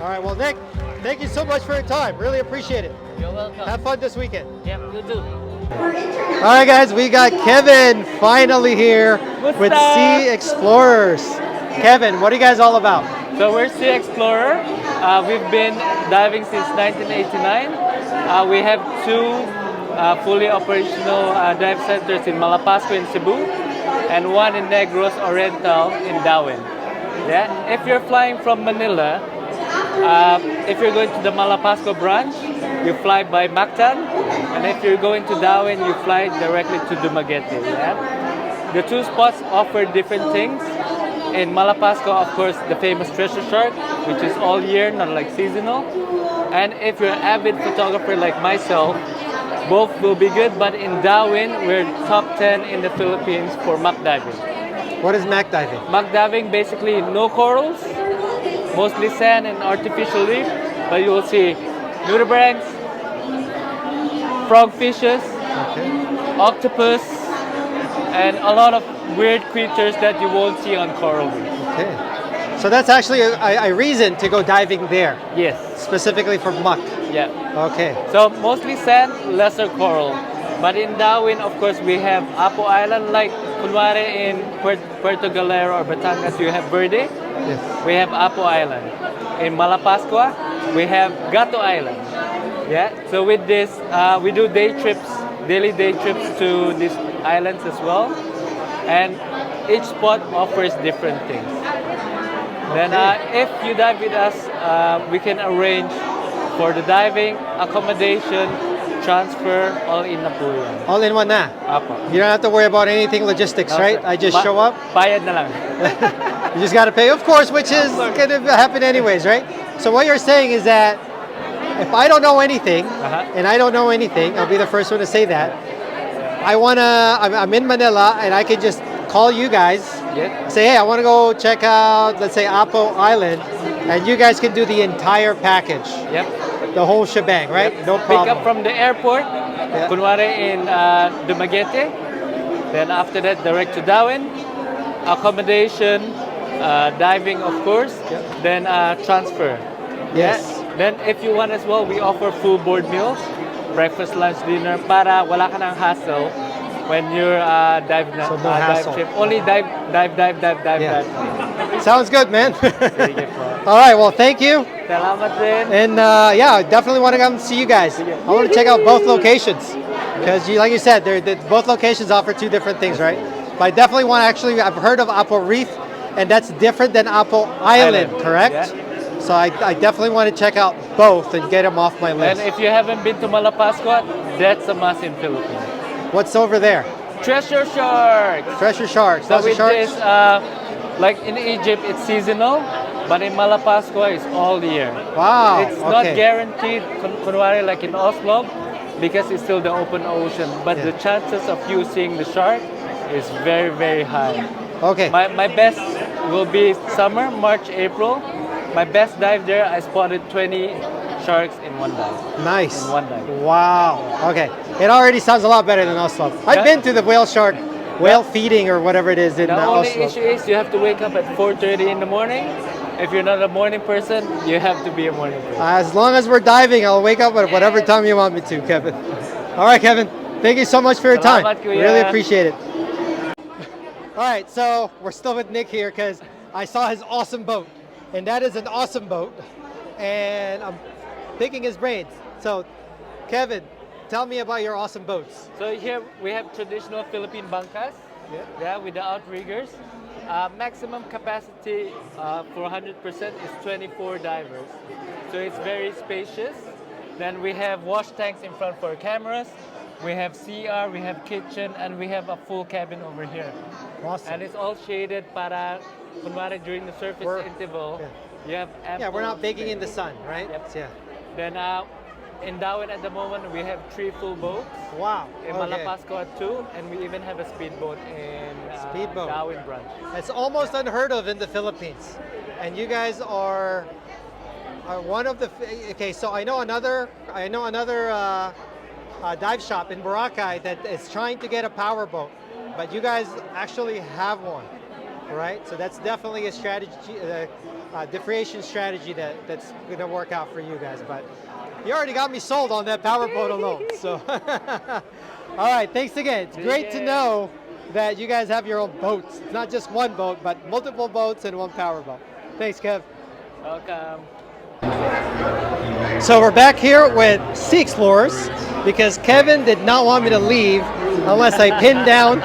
All right. Well, Nick, thank you so much for your time. Really appreciate it. You're welcome. Have fun this weekend. Yeah, you too. All right, guys, we got Kevin finally here with Sea Explorers. Kevin, what are you guys all about? So we're Sea Explorer. We've been diving since 1989. We have 2 fully operational dive centers in Malapascual in Cebu and 1 in Negros Oriental in Darwin. Yeah. If you're flying from Manila, if you're going to the Malapascual branch, you fly by Mactan, and if you're going to Darwin, you fly directly to Dumaguete. Yeah? The 2 spots offer different things. In Malapascual, of course, the famous treasure shark, which is all year, not like seasonal. And if you're an avid photographer like myself, both will be good, but in Darwin, we're top 10 in the Philippines for muck diving. What is mac diving? Muck diving, basically no corals, mostly sand and artificial reef, but you will see nudibranchs, frogfishes, octopus, and a lot of weird creatures that you won't see on coral reef. Okay. So that's actually a reason to go diving there. Yes. Specifically for muck. Yeah. Okay. So mostly sand, lesser coral. But in Darwin, of course, we have Apo Island, like kunwari in Puerto Galera or Batangas, you have Verde. Yes. We have Apo Island. In Malapascua, we have Gato Island. Yeah. So with this, we do daily day trips to these islands as well. And each spot offers different things. Then if you dive with us, we can arrange for the diving, accommodation, transfer, all in na po yan. All in one na. Apo. You don't have to worry about anything logistics, No, right? sir. I just show up. Bayad na lang. You just got to pay, of course, which is going to happen anyways, right? So what you're saying is that if I don't know anything, and I don't know anything, I'll be the first one to say that. I'm in Manila, and I can just call you guys, say, hey, I want to go check out, let's say, Apo Island, and you guys can do the entire package. Yep. The whole shebang, right? Yep. No problem. Pick up from the airport, kunwari in Dumaguete, then after that, direct to Darwin, accommodation, diving, of course, then transfer. Yes. Then if you want as well, we offer full board meals, breakfast, lunch, dinner, para wala ka ng hassle when you're dive trip. Only dive. Sounds good, man. All right, well, thank you. Salamat din. And yeah, I definitely want to come see you guys. I want to check out both locations because, like you said, both locations offer two different things, right? But I definitely want to I've heard of Apo Reef, and that's different than Apo Island, correct? Yeah. So I definitely want to check out both and get them off my list. And if you haven't been to Malapascual, that's a must in Philippines. What's over there? Treasure sharks. Treasure sharks. So Those are with sharks? this, like in Egypt, it's seasonal, but in Malapascual, it's all year. Wow. It's not guaranteed, kunwari like in Oslo, because it's still the open ocean. But the chances of you seeing the shark is very, very high. Okay. My best will be summer, March, April. My best dive there, I spotted 20 sharks in one dive. Nice. In one dive. Wow. Okay. It already sounds a lot better than Oslo. I've been to the whale feeding or whatever it is in The only Oslo. issue is you have to wake up at 4:30 in the morning. If you're not a morning person, you have to be a morning person. As long as we're diving, I'll wake up at whatever time you want me to, Kevin. All right, Kevin. Thank you so much for your time. Salamat, kuya. Really appreciate it. All right, so we're still with Nick here because I saw his awesome boat. And that is an awesome boat. And I'm picking his brains. So, Kevin, tell me about your awesome boats. So here we have traditional Philippine bangkas. Yeah, with the outriggers. Maximum capacity for 100% is 24 divers. So it's very spacious. Then we have wash tanks in front for cameras. We have CR, we have kitchen, and we have a full cabin over here. Awesome. And it's all shaded para, kunwari during the surface interval, you have ample. Yeah, we're not baking in the sun, right? Yep. Yeah. Then in Darwin at the moment, we have 3 full boats. Wow. In Malapascual 2, and we even have a speedboat in Darwin branch. It's almost unheard of in the Philippines. And you guys are one of the, okay, so I know another dive shop in Boracay that is trying to get a power boat, but you guys actually have one, right? So that's definitely a strategy, differentiation strategy that's going to work out for you guys. But you already got me sold on that power boat alone. So, all right, thanks again. It's great to know that you guys have your own boats. It's not just one boat, but multiple boats and one power boat. Thanks, Kev. Welcome. So we're back here with Sea Explorers because Kevin did not want me to leave unless I pinned down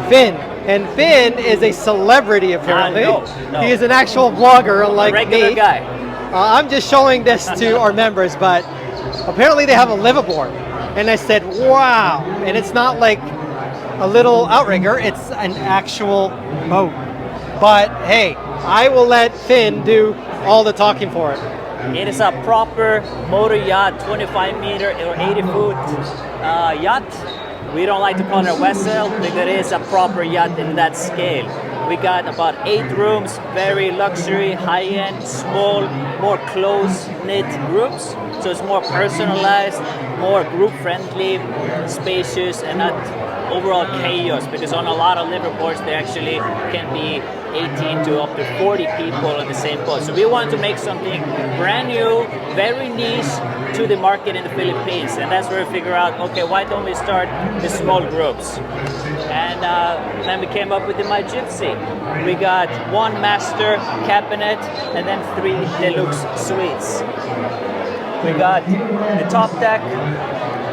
Finn. And Finn is a celebrity apparently. No. He is an actual vlogger unlike me. Regular guy. I'm just showing this to our members, but apparently they have a Liveaboard. And I said, wow. And it's not like a little outrigger, it's an actual boat. But hey, I will let Finn do all the talking for it. It is a proper motor yacht, 25 meter or 80 foot yacht. We don't like to call it a vessel because it is a proper yacht in that scale. We got about 8 rooms, very luxury, high-end, small, more close-knit groups. So it's more personalized, more group-friendly, spacious, and not overall chaos. Because on a lot of liveaboards, they actually can be 18 to up to 40 people on the same boat. So we want to make something brand new, very niche to the market in the Philippines. And that's where we figure out, okay, why don't we start the small groups? And then we came up with the My Gypsy. We got 1 master cabinet and then 3 deluxe suites. We got the top deck,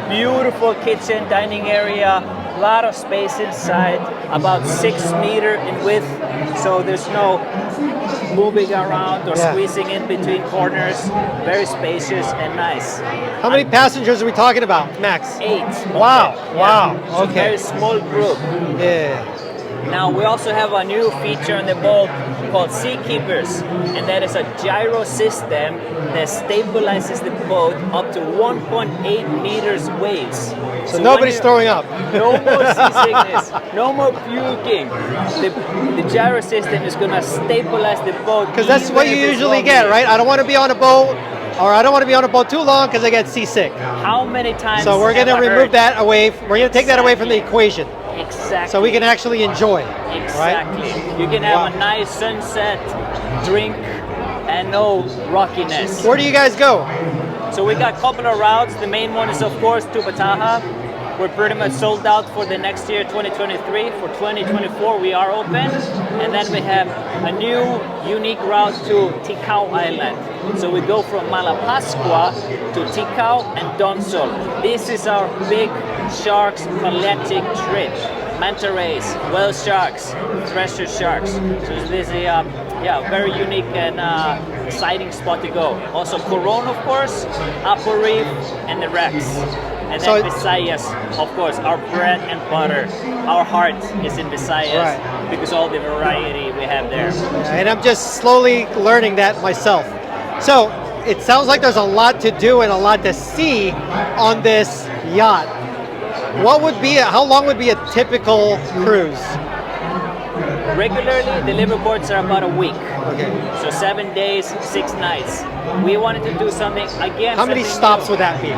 beautiful kitchen, dining area, a lot of space inside, about 6 meters in width, so there's no moving around or squeezing in between corners. Very spacious and nice. How many passengers are we talking about, max? 8. Wow, Okay. wow, So okay. very small group. Yeah. Now we also have a new feature on the boat called Seakeepers, and that is a gyro system that stabilizes the boat up to 1.8 meters waves. So nobody's throwing up. No more seasickness, no more puking. The gyro system is gonna stabilize the boat. Because that's what you usually get, right? I don't want to be on a boat, or I don't want to be on a boat too long because I get seasick. How many times? So we're going to have I remove heard? that away. We're going to take that away from the equation. Exactly. So we can actually enjoy. Exactly. Right? You can have a nice sunset, drink, and no rockiness. Where do you guys go? So we got a couple of routes. The main one is of course to Bataha. We're pretty much sold out for the next year, 2023. For 2024, we are open. And then we have a new unique route to Ticao Island. So we go from Malapascual to Ticao and Donsol. This is our big sharks pelagic trip. Manta rays, whale sharks, treasure sharks. So this is a very unique and exciting spot to go. Also Coron, of course, Upper Reef, and the Rex. And then Visayas, of course, our bread and butter. Our heart is in Visayas because all the variety we have there. Yeah, and I'm just slowly learning that myself. So it sounds like there's a lot to do and a lot to see on this yacht. How long would be a typical cruise? Regularly, the Liveaboards are about a week. Okay. So 7 days, 6 nights. We wanted to do something again. How many stops would that be?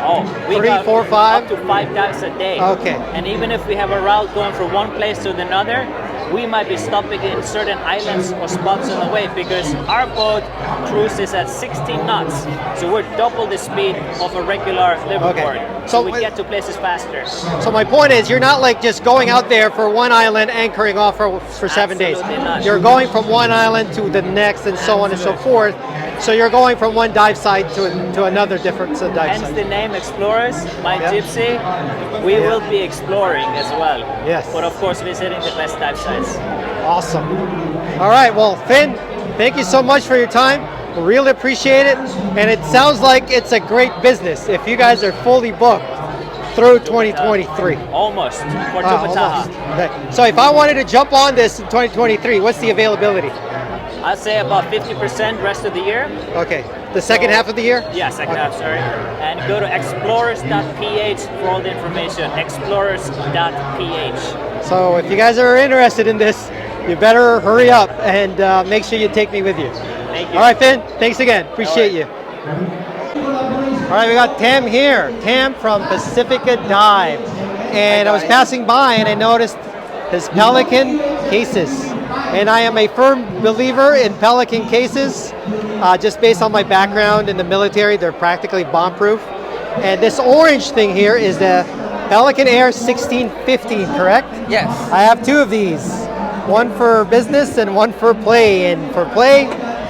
Oh, we 3, got 4, 5? up to 5 times a day. Okay. And even if we have a route going from one place to another, we might be stopping in certain islands or spots on the way because our boat cruises at 16 knots. So we're double the speed of a regular liveaboard. Okay. So we get to places faster. So my point is, you're not like just going out there for one island, anchoring off for 7 days. Absolutely not. You're going from one island to the next and so on and so forth. So you're going from one dive site to another different dive Hence site. the name Explorers, my Gypsy. We will be exploring as well. Yes. But of course visiting the best dive sites. Awesome. All right, well, Finn, thank you so much for your time. We really appreciate it. And it sounds like it's a great business if you guys are fully booked through 2023. Almost. For Almost. Tupataha. Okay. So if I wanted to jump on this in 2023, what's the availability? I'd say about 50% rest of the year. Okay. The second half of the year? Yeah, second half, sorry. And go to explorers.ph for all the information. Explorers.ph. So if you guys are interested in this, you better hurry up and make sure you take me with you. Thank you. All right, Finn. Thanks again. Appreciate you. All right, we got Tam here. Tam from Pacifica Dive. And I was passing by and I noticed his Pelican cases. And I am a firm believer in Pelican cases, just based on my background in the military. They're practically bomb-proof. And this orange thing here is the Pelican Air 1615, correct? Yes. I have 2 of these. One for business and one for play. And for play,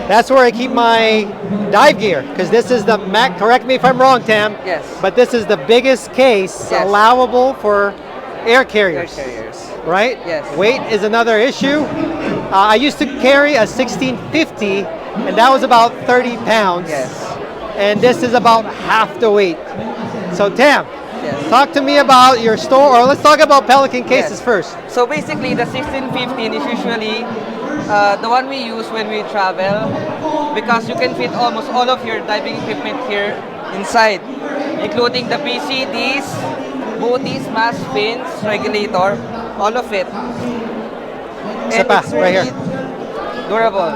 that's where I keep my dive gear, because this is the correct me if I'm wrong, Tam. Yes. But this is the biggest case allowable for air carriers. Air carriers. Right? Yes. Weight is another issue. I used to carry a 1650, and that was about 30 pounds. Yes. And this is about half the weight. So Tam, talk to me about your store, or let's talk about Pelican cases first. So basically, the 1615 is usually the one we use when we travel, because you can fit almost all of your diving equipment here inside, including the PCDs, booties, mask, fins, regulator, all of it. And it's right really here. durable.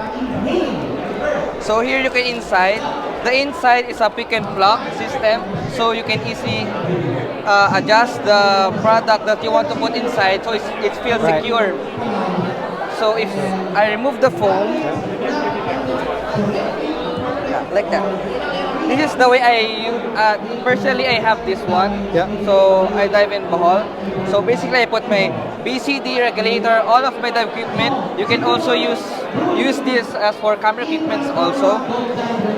So here you can inside. The inside is a pick and plug system, so you can easily adjust the product that you want to put inside, so it feels secure. So if I remove the foam, like that. This is the way personally I have this one. So I dive in Bohol. So basically I put my BCD regulator, all of my dive equipment. You can also use this as for camera equipment also.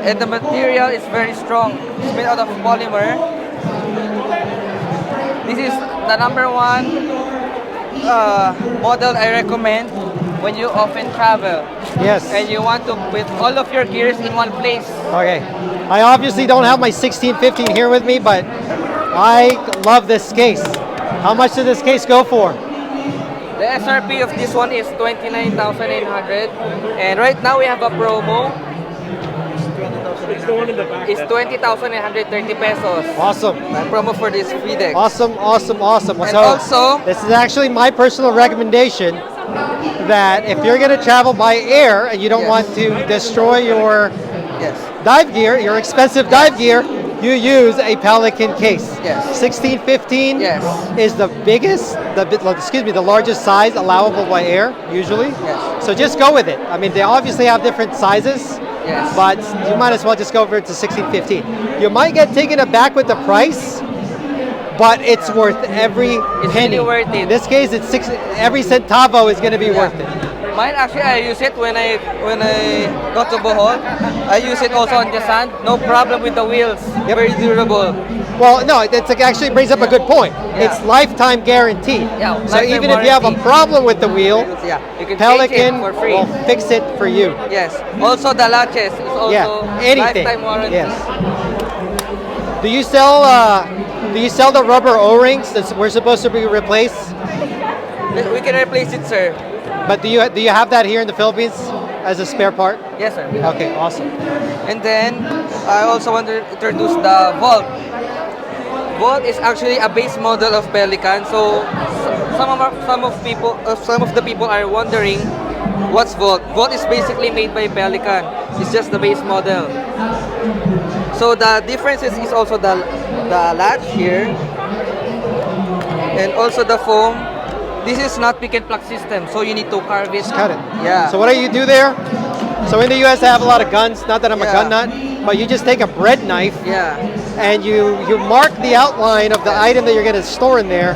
And the material is very strong. It's made out of polymer. This is the #1 model I recommend. when you often travel. Yes. And you want to put all of your gears in one place. Okay. I obviously don't have my 16-15 here with me, but I love this case. How much did this case go for? The SRP of this one is 29,800, and right now we have a promo. It's the one in the back. It's 20,830 pesos. Awesome. Promo for this PHIDEX. Awesome, awesome, awesome. And So also, this is actually my personal recommendation that if you're going to travel by air and you don't want to destroy your dive gear, your expensive dive gear, you use a Pelican case. Yes. 16-15 is the biggest, the largest size allowable by air, usually. Yes. So just go with it. I mean, they obviously have different sizes, but you might as well just go over to 16-15. You might get taken aback with the price, but it's worth every penny. Really worth it. In this case, it's every centavo is going to be worth it. mine actually I use it when I go to Bohol. I use it also on the sand. No problem with the wheels. Very durable. Well, no, it actually brings up a good point. It's lifetime guarantee. Yeah, so even if you have a problem with the wheel, you can Pelican change it for free. will fix it for you. Yes. Also the latches is also anything. lifetime warranty. Yes. Do you sell the rubber O-rings that we're supposed to be replaced? We can replace it, sir. But do you have that here in the Philippines as a spare part? Yes, sir. Okay, awesome. And then I also want to introduce the Vault. Vault is actually a base model of Pelican. So some of the people are wondering what's Vault. Vault is basically made by Pelican. It's just the base model. So the differences is also the latch here, and also the foam. This is not pick and pluck system, so you need to carve it. Just cut it. Yeah. So what do you do there? So in the US, they have a lot of guns. Not that I'm a gun nut, but you just take a bread knife. And you mark the outline of the item that you're going to store in there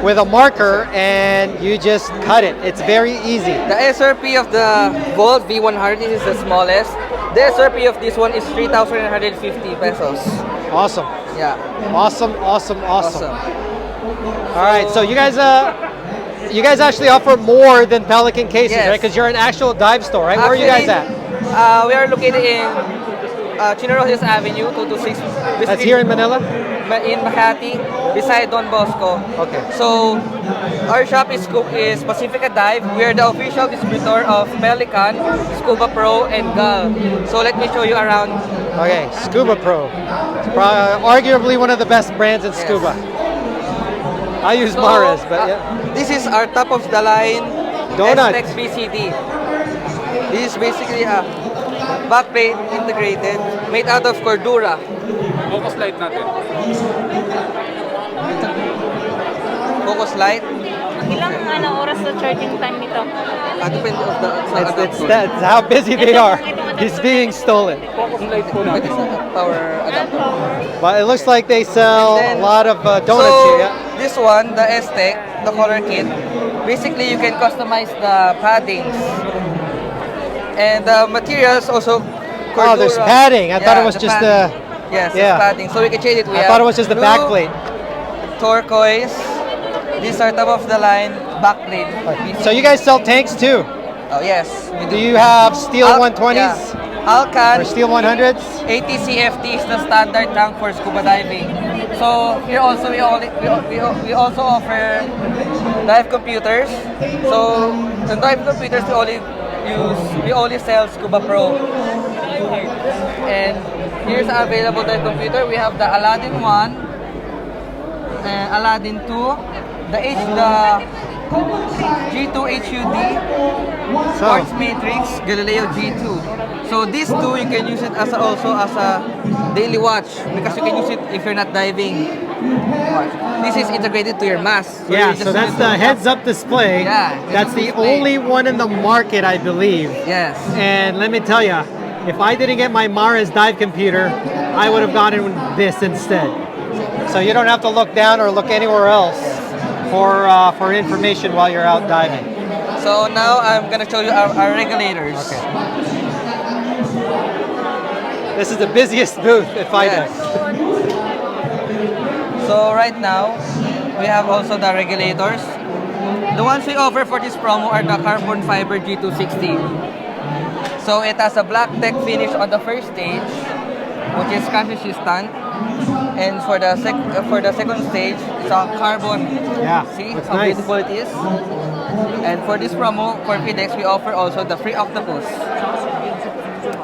with a marker, and you just cut it. It's very easy. The SRP of the Vault V100 is the smallest. The SRP of this one is 3,150 pesos. Awesome. Yeah. Awesome. All right, so you guys actually offer more than Pelican cases, right? Because you're an actual dive store, right? Where are you guys at? We are located in Chinarrojas Avenue, 226. That's here in Manila? In Makati, beside Don Bosco. Okay. So, our shop is Pacifica Dive. We are the official distributor of Pelican, Scuba Pro, and Gal. So, let me show you around. Okay, Scuba Pro. It's arguably one of the best brands in scuba. I use Mares, but this is our top of the line donut STEX BCD. This is basically a backplate integrated, made out of Cordura. Focus light natin. Focus light. Ilang oras na charging time nito? Depende of the that's how busy they are. He's being stolen. Focus light po natin. Power adapter. But it looks like they sell a lot of donuts here. Yeah? This one, the STEC, the color kit, basically you can customize the paddings. And the materials also Cordura. Oh, there's padding. I thought it was just the... Yes, it's padding. So we can change it. I thought it was just the backplate. Turquoise. These are top of the line backplate. So you guys sell tanks too? Oh yes. Do you have steel 120s? Alcan or steel 100s? 80 CFT is the standard tank for scuba diving. So here also we also offer dive computers. So the dive computers we only sell Scuba Pro. And here's the available dive computer. We have the Aladdin 1, Aladdin 2, the G2 HUD, Quartz Matrix, Galileo G2. So these two you can use it also as a daily watch because you can use it if you're not diving. This is integrated to your mask. So so that's the heads-up display. That's the only one in the market, I believe. Yes. And let me tell you, if I didn't get my Mares dive computer, I would have gotten this instead. So you don't have to look down or look anywhere else for information while you're out diving. So now I'm gonna show you our regulators. Okay. This is the busiest booth at PHIDEX. So right now we have also the regulators. The ones we offer for this promo are the carbon fiber G260. So it has a black deck finish on the first stage, which is consistent. And for the second stage, it's a carbon. Yeah, See that's how nice. beautiful it is. And for this promo, for PHIDEX, we offer also the free octopus.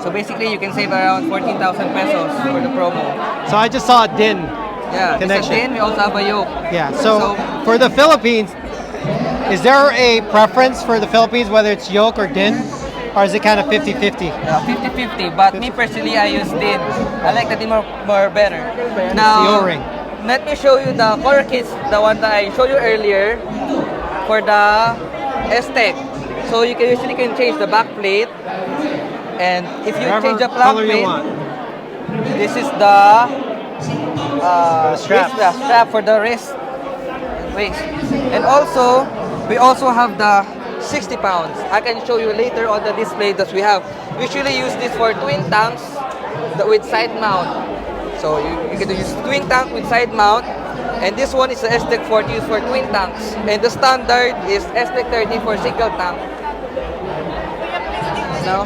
So basically, you can save around 14,000 pesos for the promo. So I just saw a DIN Yeah, connection. Then we also have a yoke. Yeah, so for the Philippines, is there a preference for the Philippines, whether it's yoke or DIN? Or is it kind of 50-50? Yeah, 50-50, but me personally, I use DIN. I like the DIN more better. The Now, O-ring. let me show you the color kits, the one that I showed you earlier for the S-Tech. So you can usually change the back plate, and if you Whatever change the back color you plate, want. this is the strap. strap for the wrist and waist. And also, we also have the 60 pounds. I can show you later on the display that we have. We usually use this for twin tanks with side mount. So you can use twin tank with side mount. And this one is the S-Tech 40 used for twin tanks. And the standard is S-Tech 30 for single tank. Now,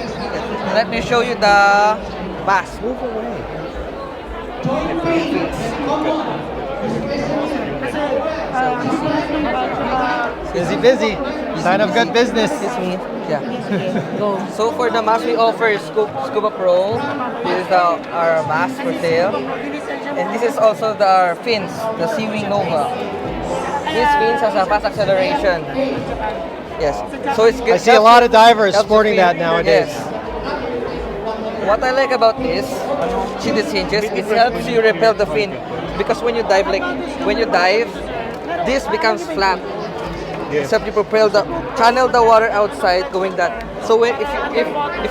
let me show you the mask. Move away. Busy. Sign of good business. It's me. Yeah. So for the mask we offer is Scuba Pro. This is our mask for sale. And this is also our fins, the Seawing Nova. This fins has a fast acceleration. Yes. So it's good. I see a lot of divers sporting that nowadays. Yes. What I like about this, see the hinges, it helps you repel the fin. Because when you dive, this becomes flat. Except you channel the water outside going that. So if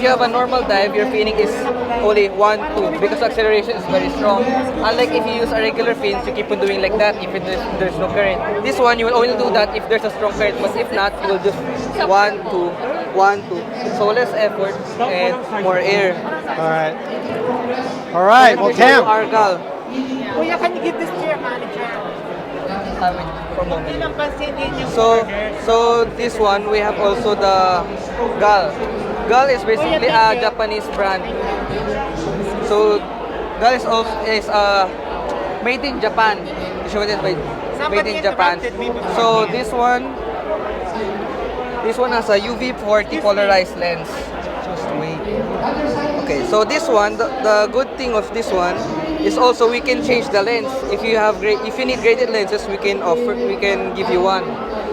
you have a normal dive, your finning is only 1, 2 because acceleration is very strong. Unlike if you use a regular fins, you keep on doing like that if there's no current. This one you will only do that if there's a strong current, but if not, you will just 1, 2, 1, 2. So less effort and more air. All right. Well, Cam. Argal. Kuya, can you give this to your manager? So this one we have also the Gal. Gal is basically a Japanese brand. So Gal is also made in Japan. Made in Japan. So this one has a UV40 polarized lens. Just wait. Okay, so this one, the good thing of this one is also we can change the lens. If you need graded lenses, we can give you one.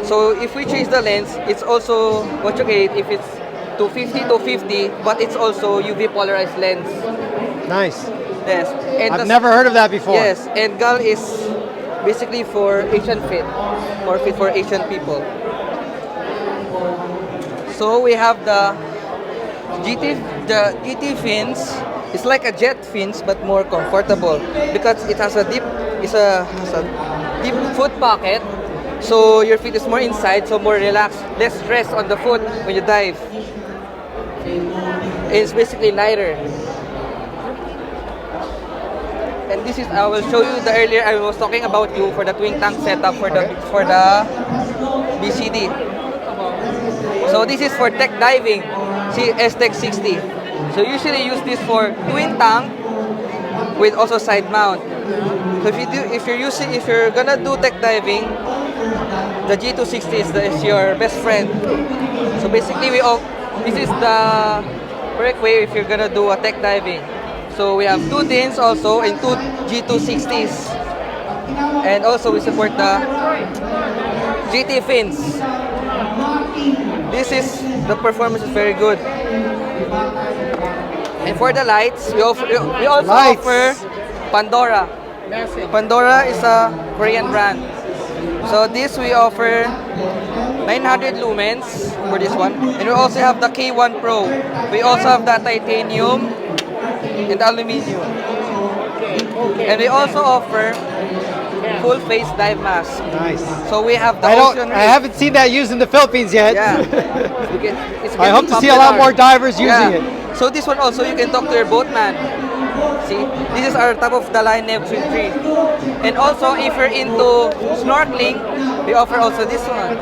So if we change the lens, it's also what you get if it's 250, but it's also UV polarized lens. Nice. Yes. And I've never heard of that before. Yes, and GAL is basically for Asian fit, more fit for Asian people. So we have the GT fins. It's like a jet fins but more comfortable because it has a deep foot pocket, so your feet is more inside, so more relaxed, less stress on the foot when you dive. It's basically lighter. And this is, I will show you the earlier I was talking about you for the twin tank setup for the BCD. So this is for tech diving. See, S-Tech 60. So usually use this for twin tank with also side mount. So if you're gonna do tech diving, the G260 is your best friend. So basically this is the correct way if you're gonna do a tech diving. So we have 2 DINs also and 2 G260s. And also we support the GT fins. The performance is very good. And for the lights, we also offer Pandora. Pandora is a Korean brand. So this we offer 900 lumens for this one. And we also have the K1 Pro. We also have the titanium and aluminium. And we also offer full face dive mask. Nice. So we have the I haven't seen that used in the Philippines yet. Yeah. I hope to see a lot more divers using it. So this one also you can talk to your boatman. See, this is our top of the line Neptune 3. And also if you're into snorkeling, we offer also this one.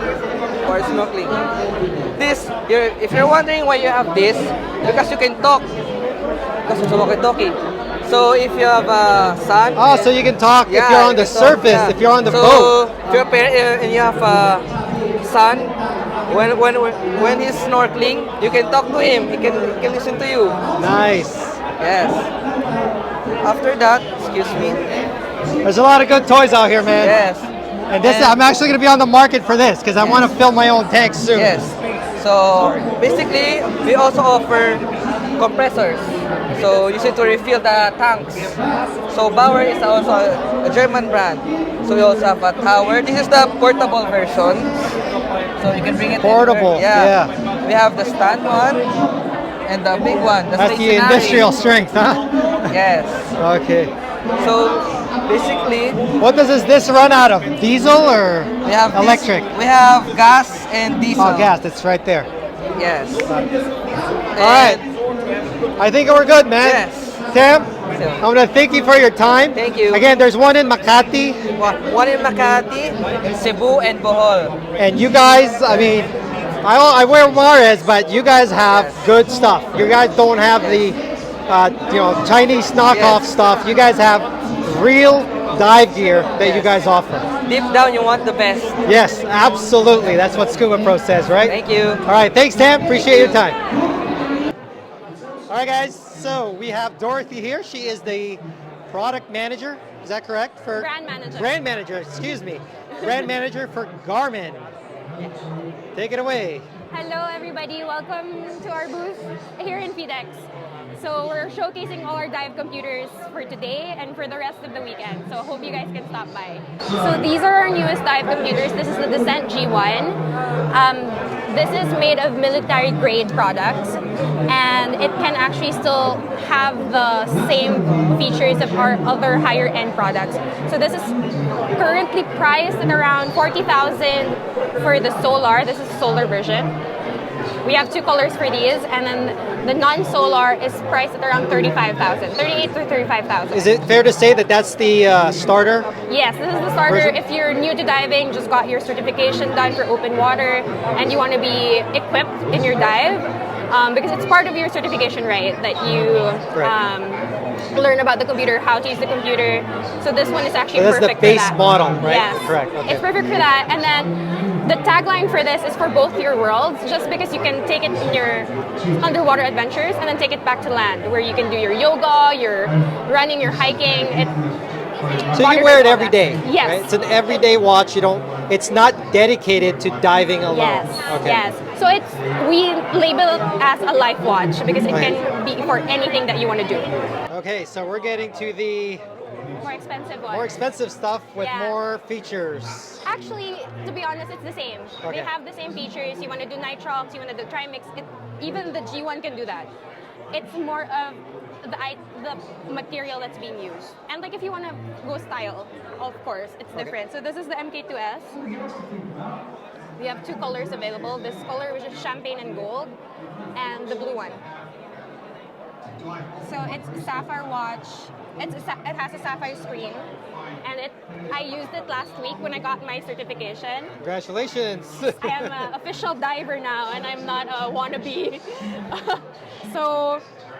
for snorkeling. If you're wondering why you have this, because you can talk. Because it's a walkie-talkie. So if you have sun, Oh, so you can talk if you're on the surface, if you're on the boat. So if you're and you have sun, when he's snorkeling, you can talk to him. He can listen to you. Nice. Yes. After that, excuse me. There's a lot of good toys out here, man. Yes. And I'm actually going to be on the market for this because I want to fill my own tank soon. Yes. So basically, we also offer compressors. So you need to refill the tanks. So Bauer is also a German brand. So we also have a tower. This is the portable version. So you can bring it portable. Yeah. We have the stand one and the big one. That's the industrial strength, huh? Yes. Okay. So basically, what does this run out of? Diesel or we have electric? We have gas and diesel. Oh, gas. That's right there. Yes. All right. I think we're good, man. Yes. Sam, I want to thank you for your time. Thank you. Again, there's one in Makati. One in Makati, in Cebu, and Bohol. And you guys, I mean, I wear Juarez, but you guys have good stuff. You guys don't have the, Chinese knockoff stuff. You guys have real dive gear that you guys offer. Deep down, you want the best. Yes, absolutely. That's what Scuba Pro says, right? Thank you. All right, thanks, Tam. Appreciate your time. All right, guys. So we have Dorothy here. She is the product manager. Is that correct? Brand manager. Brand manager. Excuse me. Brand manager for Garmin. Take it away. Hello, everybody. Welcome to our booth here in PHIDEX. So we're showcasing all our dive computers for today and for the rest of the weekend. So I hope you guys can stop by. So these are our newest dive computers. This is the Descent G1. This is made of military grade products, and it can actually still have the same features of our other higher end products. So this is currently priced at around 40,000 for the solar. This is the solar version. We have two colors for these, and then the non-solar is priced at around 35,000, 38 to 35,000. Is it fair to say that that's the starter? Yes, this is the starter. version? If you're new to diving, just got your certification done for open water, and you want to be equipped in your dive, because it's part of your certification, right? That you learn about the computer, how to use the computer. So this one is actually that's perfect the base for that. model, right? Yes, Correct. Okay. it's perfect for that. And then the tagline for this is for both your worlds, just because you can take it in your underwater adventures and then take it back to land, where you can do your yoga, your running, your hiking. So you wear it every day. Yes. Right? It's an everyday watch. It's not dedicated to diving alone. Yes. Okay. Yes. So we label it as a life watch because it can be for anything that you want to do. Okay, so we're getting to the More expensive one. more expensive stuff with Yeah. more features. Actually, to be honest, it's the same. Okay. They have the same features. You want to do nitrox, you want to do trimix. Even the G1 can do that. It's more of the material that's being used. And like if you want to go style, of course, it's different. So this is the MK2S. We have two colors available. This color, which is champagne and gold, and the blue one. So it's a sapphire watch. It has a sapphire screen, and I used it last week when I got my certification. Congratulations. I am an official diver now, and I'm not a wannabe. So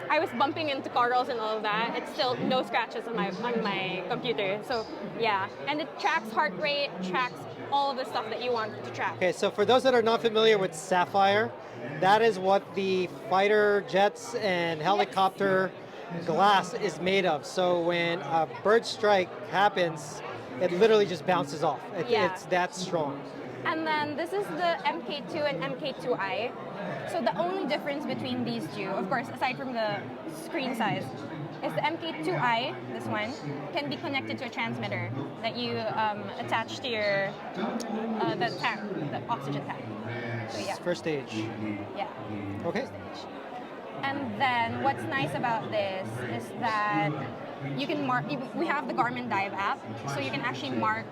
I was bumping into corals and all of that. It's still no scratches on my computer. So yeah, and it tracks heart rate, tracks all of the stuff that you want to track. Okay, so for those that are not familiar with Sapphire, that is what the fighter jets and helicopter glass is made of. So when a bird strike happens, it literally just bounces off. It's that strong. And then this is the MK2 and MK2i. So the only difference between these two, of course, aside from the screen size, is the MK2i, this one, can be connected to a transmitter that you attach to your the tank, the oxygen tank. So yeah. First stage. Yeah. Okay. And then what's nice about this is that you can mark, we have the Garmin Dive app, so you can actually mark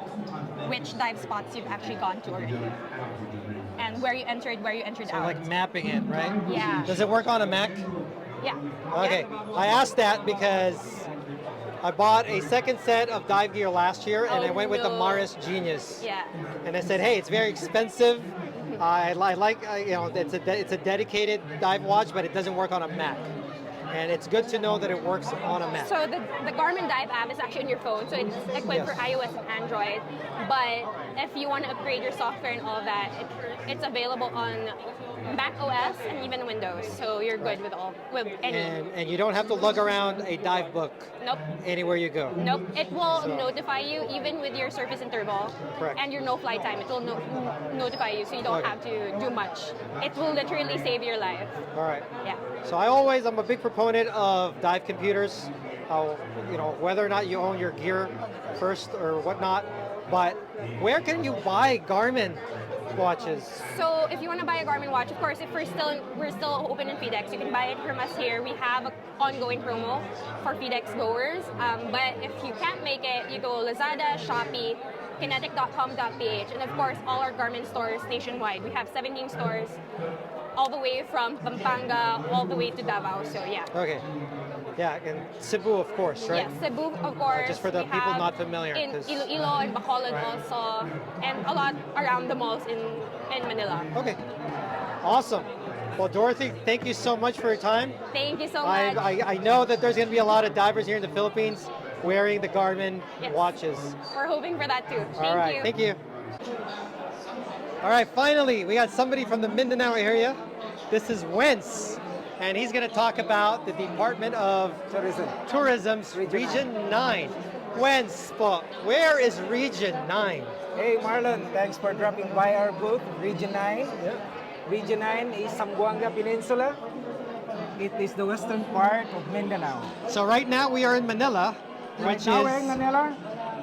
which dive spots you've actually gone to already. And where you entered So out. like mapping it, right? Yeah. Does it work on a Mac? Yeah. Okay. I asked that because I bought a second set of dive gear last year, and I went with the Maris Genius. Yeah. And I said, hey, it's very expensive. I like, you know, it's a dedicated dive watch, but it doesn't work on a Mac. And it's good to know that it works on a Mac. So the Garmin Dive app is actually on your phone, so it's equipped for iOS and Android. But if you want to upgrade your software and all of that, it's available on Mac OS and even Windows. So you're good with any. And you don't have to lug around a dive book. Nope. Anywhere you go. Nope. It will notify you even with your surface interval. Correct. And your no flight time. It will notify you, so you don't have to do much. It will literally save your life. All right. Yeah. So I'm a big proponent of dive computers. You know, whether or not you own your gear first or whatnot, but where can you buy Garmin watches? So if you want to buy a Garmin watch, of course, if we're still open in PHIDEX, you can buy it from us here. We have an ongoing promo for PHIDEX goers. But if you can't make it, you go Lazada, Shopee, kinetic.com.ph, and of course all our Garmin stores nationwide. We have 17 stores, all the way from Pampanga all the way to Davao. So yeah. Okay. Yeah, and Cebu, of course, right? Yes, Cebu, of course. Just for the We people have not familiar. In 'cause- Iloilo and Bacolod also, and a lot around the malls in Manila. Okay. Awesome. Well, Dorothy, thank you so much for your time. Thank you so much. I know that there's going to be a lot of divers here in the Philippines wearing the Garmin watches. We're hoping for that too. All right, thank you. All right, finally, we got somebody from the Mindanao area. This is Wentz, and he's going to talk about the Department of Tourism's Region 9. Wentz po, where is Region 9? Hey Marlon, thanks for dropping by our booth, Region 9. Region 9 is Zamboanga Peninsula. It is the western part of Mindanao. So right now we are in Manila, which Right now is... we're in Manila.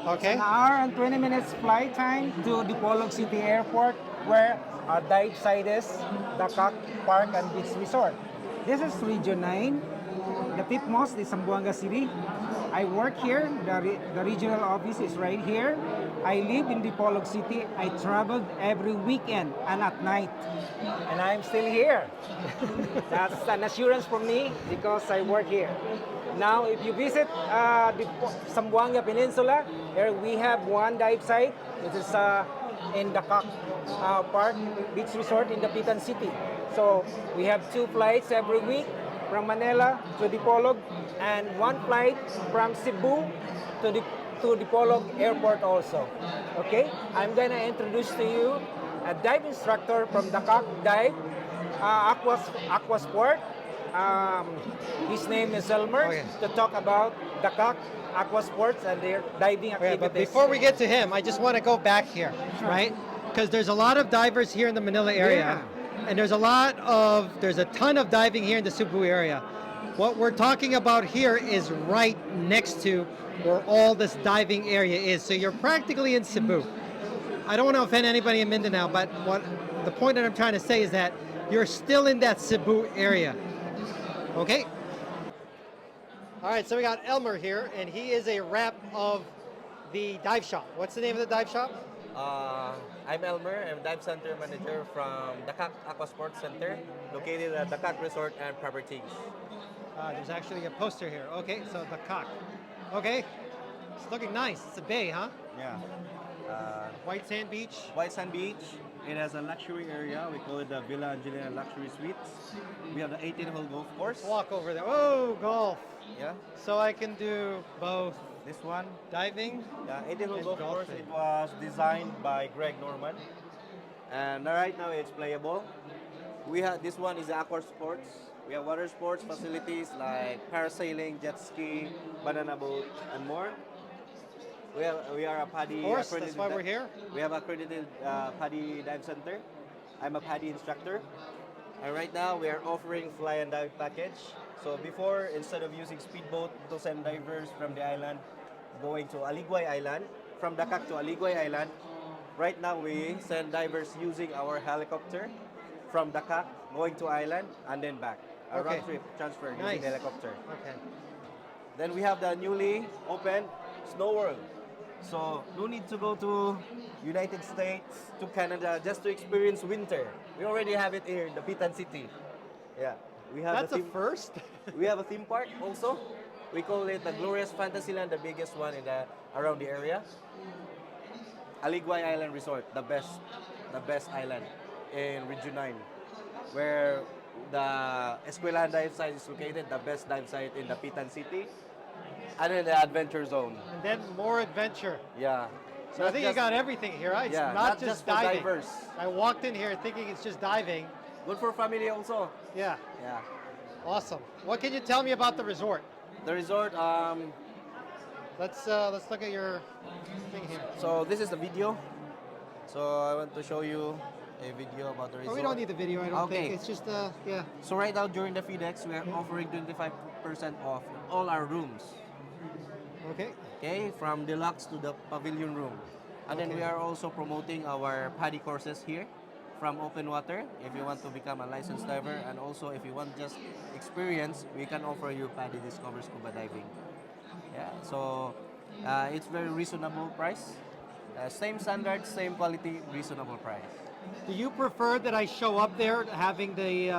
Okay. It's an hour and 20 minutes flight time to Dipolog City Airport, where our dive site is Dakak Park and Beach Resort. This is Region 9. The topmost is Zamboanga City. I work here. The regional office is right here. I live in Dipolog City. I traveled every weekend and at night. And I'm still here. That's an assurance from me because I work here. Now, if you visit the Zamboanga Peninsula, here we have one dive site. This is in Dakak Park Beach Resort in the Pitan City. So we have 2 flights every week from Manila to Dipolog, and 1 flight from Cebu to Dipolog Airport also. Okay, I'm gonna introduce to you a dive instructor from Dakak Dive, Aqua Sport. His name is Elmer, to talk about Dakak Aqua Sports and their diving activities. But before we get to him, I just want to go back here, right? Because there's a lot of divers here in the Manila area. And there's a ton of diving here in the Cebu area. What we're talking about here is right next to where all this diving area is. So you're practically in Cebu. I don't want to offend anybody in Mindanao, but the point that I'm trying to say is that you're still in that Cebu area. Okay? All right, so we got Elmer here, and he is a rep of the dive shop. What's the name of the dive shop? I'm Elmer. I'm Dive Center Manager from Dakak Aqua Sports Center, located at Dakak Resort and Properties. There's actually a poster here. Okay, so Dakak. Okay, it's looking nice. It's a bay, huh? Yeah. White sand beach. White Sand Beach. It has a luxury area. We call it the Villa Angelina Luxury Suites. We have the 18-hole golf course. Walk over there. Oh, golf. Yeah. So I can do both. This one. Diving. Yeah, 18-hole and golf course. golfing. It was designed by Greg Norman. And right now it's playable. This one is aqua sports. We have water sports facilities like parasailing, jet ski, banana boat, and more. We are a PADI Of course, accredited. that's why we're here. We have accredited PADI dive center. I'm a PADI instructor. And right now we are offering fly and dive package. So before, instead of using speedboat to send divers from the island, going to Aligway Island, from Dakak to Aligway Island, right now we send divers using our helicopter from Dakak, going to island, and then back. A round trip transfer using helicopter. Okay. Then we have the newly opened Snow World. So no need to go to United States, to Canada, just to experience winter. We already have it here in the Pitan City. Yeah. We have That's a first. We have a theme park also. We call it the Glorious Fantasyland, the biggest one around the area. Aligway Island Resort, the best island. in Region 9, where the Escuela dive site is located, the best dive site in the Pitan City, and in the adventure zone. And then more adventure. Yeah. So I think you got everything here, right? It's Yeah, not just for diving. divers. I walked in here thinking it's just diving. Good for family also. Yeah. Yeah. Awesome. What can you tell me about the resort? The resort, let's look at your thing here. so this is the video. So I want to show you a video about the resort. Oh, we don't need the video, I don't Okay. think. It's just, yeah. So right now during the PHIDEX, we are offering 25% off all our rooms. Okay. Okay, from deluxe to the pavilion room. And then we are also promoting our PADI courses here from open water if you want to become a licensed diver, and also if you want just experience, we can offer you PADI Discover Scuba Diving. Yeah, so it's very reasonable price. Same standard, same quality, reasonable price. Do you prefer that I show up there having the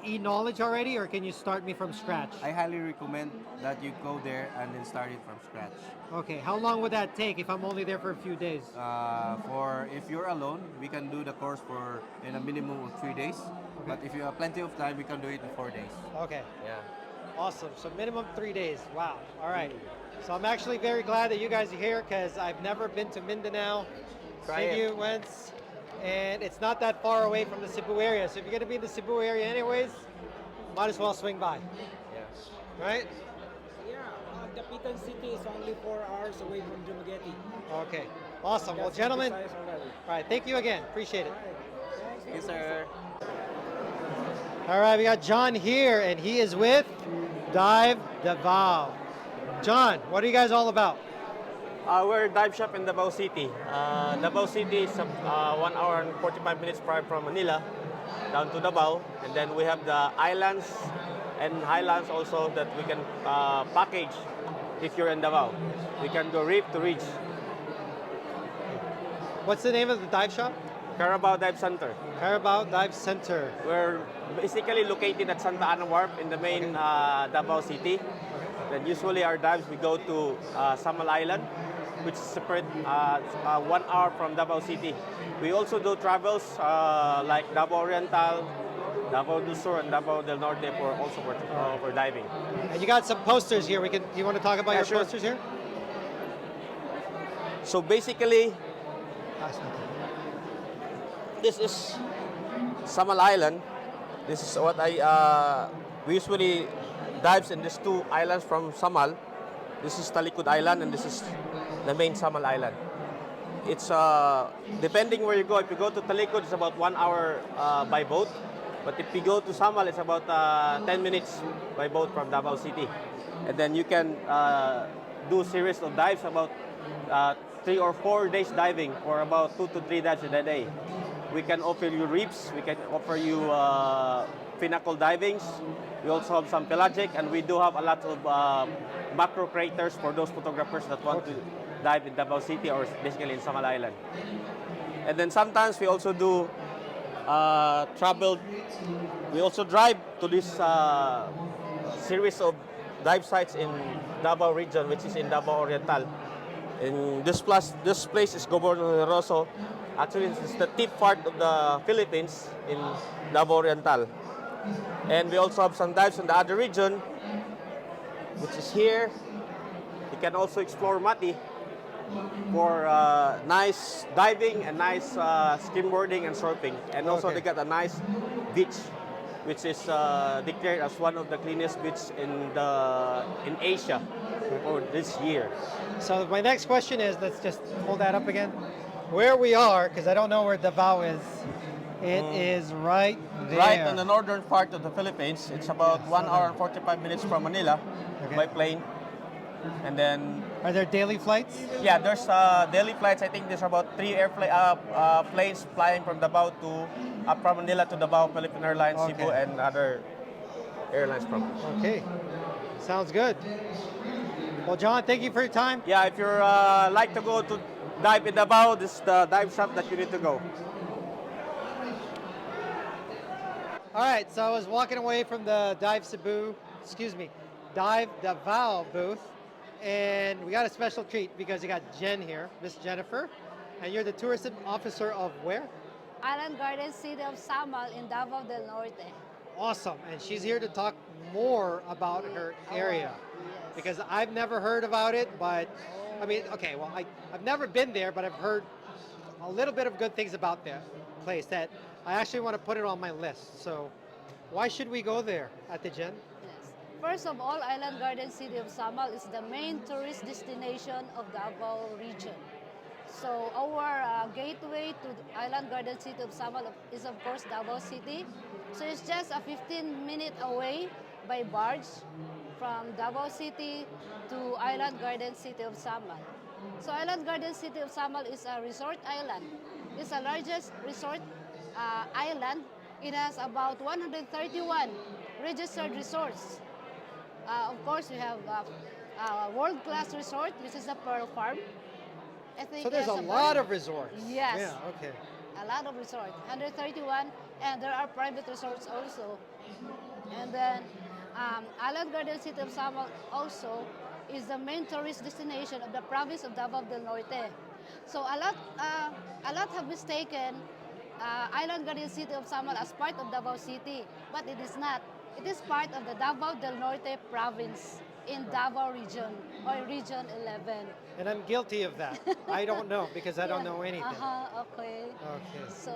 e-knowledge already, or can you start me from scratch? I highly recommend that you go there and then start it from scratch. Okay, how long would that take if I'm only there for a few days? For if you're alone, we can do the course for in a minimum of 3 days. Okay. But if you have plenty of time, we can do it in 4 days. Okay. Yeah. Awesome. So minimum 3 days. Wow. All right. So I'm actually very glad that you guys are here because I've never been to Mindanao. Try Seen it. you once, and it's not that far away from the Cebu area. So if you're going to be in the Cebu area anyways, might as well swing by. Yeah. Right? Yeah, the Pitan City is only 4 hours away from Dumaguete. Okay. Awesome. Well, That's gentlemen, precise already. all right. Thank you again. Appreciate it. Yes, sir. All right, we got John here, and he is with Dive Davao. John, what are you guys all about? We're a dive shop in Davao City. Davao City is 1 hour and 45 minutes drive from Manila down to Davao. And then we have the islands and highlands also that we can package if you're in Davao. We can go reef to ridge. What's the name of the dive shop? Carbao Dive Center. Carbao Dive Center. We're basically located at Santa Ana Wharf in the main Davao City. Then usually our dives, we go to Samal Island, which is separate 1 hour from Davao City. We also do travels like Davao Oriental, Davao del Sur, and Davao del Norte for diving. And you got some posters here. You want to talk about your sure. posters here? So basically, this is Samal Island. This is what we usually dives in these 2 islands from Samal. This is Talikod Island, and this is the main Samal Island. It's depending where you go. If you go to Talikod, it's about 1 hour by boat. But if you go to Samal, it's about 10 minutes by boat from Davao City. And then you can do a series of dives, about 3 or 4 days diving, or about 2 to 3 dives in a day. We can offer you reefs, we can offer you pinnacle divings. We also have some pelagic, and we do have a lot of macro craters for those photographers that want to dive in Davao City or basically in Samal Island. And then sometimes we also do travel. We also drive to this series of dive sites in Davao region, which is in Davao Oriental. In this place is Gobernador. Actually, this is the tip part of the Philippines in Davao Oriental. And we also have some dives in the other region, which is here. You can also explore Mati for nice diving and nice skimboarding and surfing. And also they got a nice beach, which is declared as one of the cleanest beaches in Asia for this year. So my next question is, let's just hold that up again. Where we are, because I don't know where Davao is, it is right there. Right in the northern part of the Philippines. It's about 1 hour and 45 minutes from Manila by plane. And then... Are there daily flights? Yeah, there's daily flights. I think there's about 3 planes flying from Davao from Manila to Davao, Philippine Airlines, Cebu, and other airlines from. Okay, sounds good. Well, John, thank you for your time. Yeah, if you're like to go to dive in Davao, this is the dive shop that you need to go. All right, so I was walking away from the Dive Davao booth, and we got a special treat because you got Jen here, Miss Jennifer, and you're the tourism officer of where? Island Garden City of Samal in Davao del Norte. Awesome. And she's here to talk more about her area. Because I've never heard about it, but I mean, okay, well, I've never been there, but I've heard a little bit of good things about that place that I actually want to put it on my list. So why should we go there at the Jen? First of all, Island Garden City of Samal is the main tourist destination of Davao region. So our gateway to the Island Garden City of Samal is of course Davao City. So it's just a 15-minute away by barge from Davao City to Island Garden City of Samal. So Island Garden City of Samal is a resort island. It's the largest resort island. It has about 131 registered resorts. Of course, we have a world-class resort, which is the Pearl Farm. I think So there's a lot of resorts. Yes. Yeah, okay. A lot of resorts, 131, and there are private resorts also. And then Island Garden City of Samal also is the main tourist destination of the province of Davao del Norte. So a lot have mistaken Island Garden City of Samal as part of Davao City, but it is not. It is part of the Davao del Norte province in Davao region, or region 11. And I'm guilty of that. I don't know because I don't know anything. Okay. Okay. So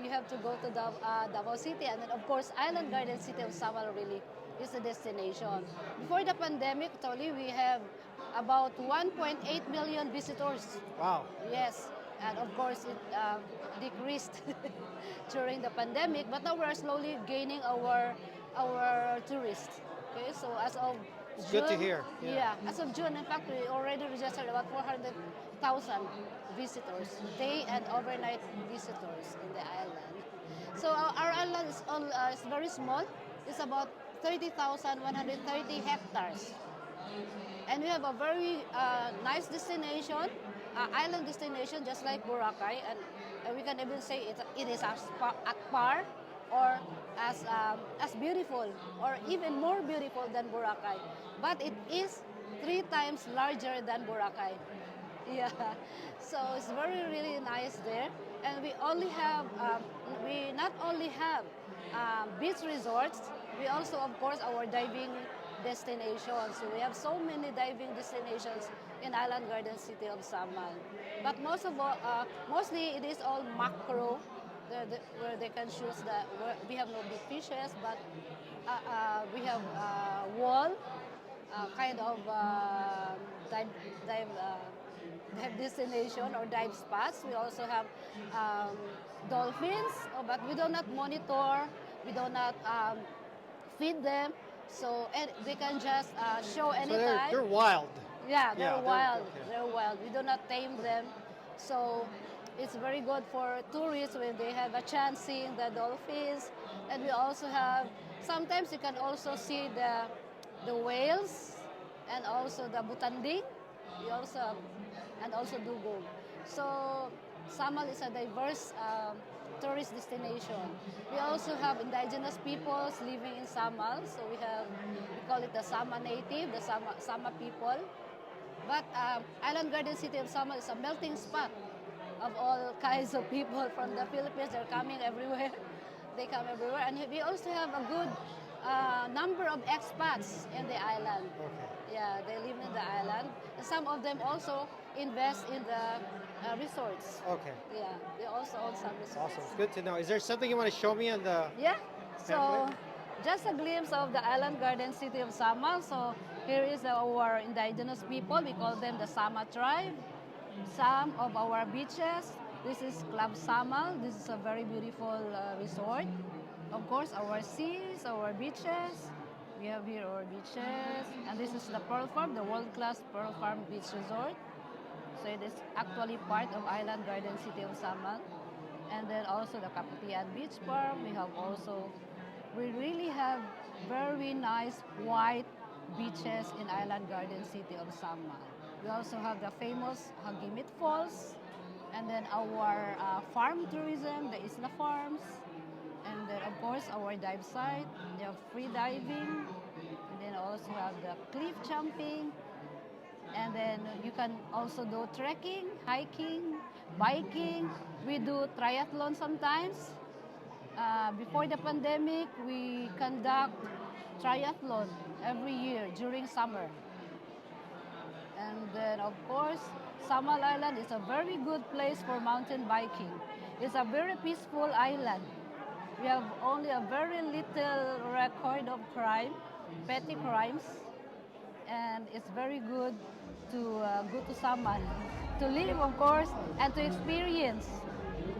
you have to go to Davao City, and then of course Island Garden City of Samal really is a destination. Before the pandemic, totally we have about 1.8 million visitors. Wow. Yes, and of course it decreased during the pandemic, but now we're slowly gaining our tourists. Okay, so as of It's June, good to hear. Yeah, as of June, in fact, we already registered about 400,000 visitors, day and overnight visitors in the island. So our island is very small. It's about 30,130 hectares. And we have a very nice destination, island destination, just like Boracay. And we can even say it is at par or as beautiful or even more beautiful than Boracay. But it is 3 times larger than Boracay. Yeah, so it's very really nice there. And we only have, we not only have beach resorts, we also of course our diving destinations. So we have so many diving destinations in Island Garden City of Samal. But mostly it is all macro, where they can choose we have no big fishes, but we have wall, kind of dive destination or dive spots. We also have dolphins, but we do not monitor, we do not feed them, so they can just show anytime. So they're wild. Yeah, they're wild. Okay. They're wild. We do not tame them, so it's very good for tourists when they have a chance seeing the dolphins. And we also have, sometimes you can also see the whales and also the butanding. We also have, and also dugong. So Samal is a diverse tourist destination. We also have indigenous peoples living in Samal. So we call it the Sama native, the Sama people. But Island Garden City of Samal is a melting spot of all kinds of people from the Philippines. They're coming everywhere. They come everywhere. And we also have a good number of expats in the island. Okay. Yeah, they live in the island. And some of them also invest in the resorts. Okay. Yeah, they also own some resorts. Awesome. It's good to know. Is there something you want to show me on the Yeah. So pamphlet? just a glimpse of the Island Garden City of Samal. So here is our indigenous people. We call them the Sama tribe. Some of our beaches. This is Club Samal. This is a very beautiful resort. Of course, our seas, our beaches. We have here our beaches. And this is the Pearl Farm, the world-class Pearl Farm Beach Resort. So it is actually part of Island Garden City of Samal. And then also the Kapitian Beach Farm. We really have very nice white beaches in Island Garden City of Samal. We also have the famous Hagimit Falls, and then our farm tourism, the Isla Farms, and then of course our dive site. We have free diving, and then also have the cliff jumping, and then you can also do trekking, hiking, biking. We do triathlon sometimes. Before the pandemic, we conduct triathlon every year during summer. And then, of course, Samal Island is a very good place for mountain biking. It's a very peaceful island. We have only a very little record of crime, petty crimes, and it's very good to go to Samal, to live, of course, and to experience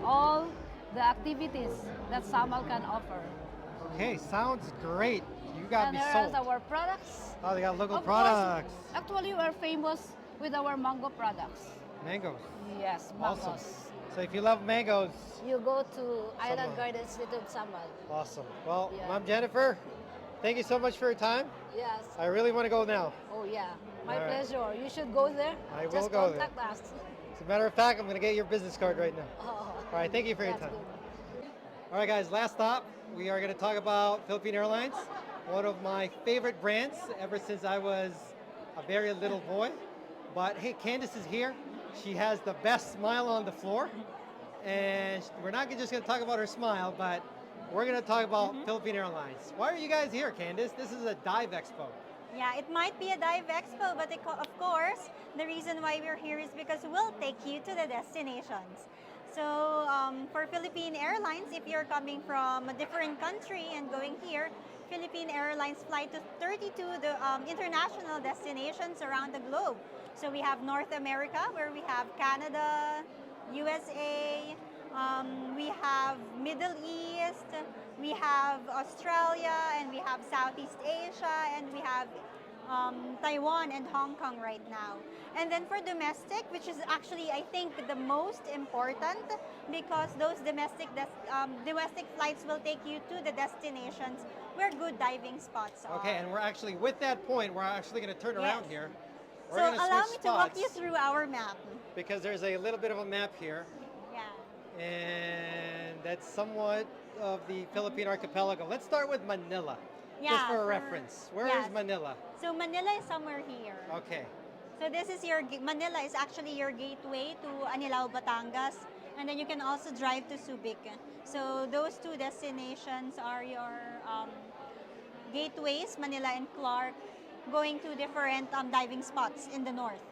all the activities that Samal can offer. Okay, sounds great. You got me And sold. there's our products. Oh, they got local Of products. course, actually, we're famous with our mango products. Mangoes. Yes, mangoes. Awesome. So if you love mangoes, You go to Island Samal. Garden Institute Samal. awesome. Well, Yeah. Mom Jennifer, thank you so much for your time. Yes. I really want to go now. Oh yeah, my All right. pleasure. You should go there. I will Just go there. contact us. As a matter of fact, I'm going to get your business card right now. Oh, All right, thank you for your that's time. good. All right, guys, last stop. We are going to talk about Philippine Airlines, one of my favorite brands ever since I was a very little boy. But hey, Candace is here. She has the best smile on the floor. And we're not just going to talk about her smile, but we're going to talk about Philippine Airlines. Why are you guys here, Candace? This is a dive expo. Yeah, it might be a dive expo, but of course, the reason why we're here is because we'll take you to the destinations. So for Philippine Airlines, if you're coming from a different country and going here, Philippine Airlines fly to 32 international destinations around the globe. So we have North America, where we have Canada, USA, we have Middle East, we have Australia, and we have Southeast Asia, and we have Taiwan and Hong Kong right now. And then for domestic, which is actually, I think, the most important, because those domestic flights will take you to the destinations where good diving spots are. Okay, and we're actually, with that point, we're actually going to turn around Yes. here. So We're going allow switch me to walk spots you through our map. because there's a little bit of a map here. Yeah. And that's somewhat of the Philippine archipelago. Let's start with Manila, just Yeah, for a reference. Where is yes. Manila? So Manila is somewhere here. Okay. So this is Manila is actually your gateway to Anilao, Batangas. And then you can also drive to Subic. So those two destinations are your gateways, Manila and Clark, going to different diving spots in the north.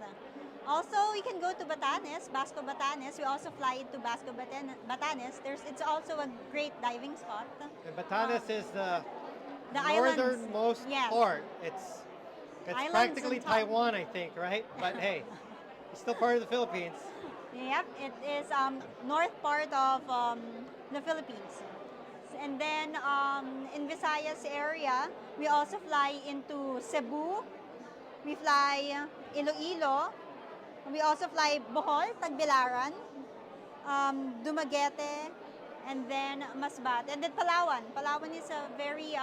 Also, we can go to Batanes, Basco Batanes. We also fly into Basco Batanes. It's also a great diving spot. And Batanes is the islands, northernmost yes. part. It's Islands practically on top. Taiwan, I think, right? But hey, it's still part of the Philippines. Yep, it is north part of the Philippines. And then in Visayas area, we also fly into Cebu. We fly Iloilo. We also fly Bohol, Tagbilaran, Dumaguete, and then Masbate. And then Palawan. Palawan is a very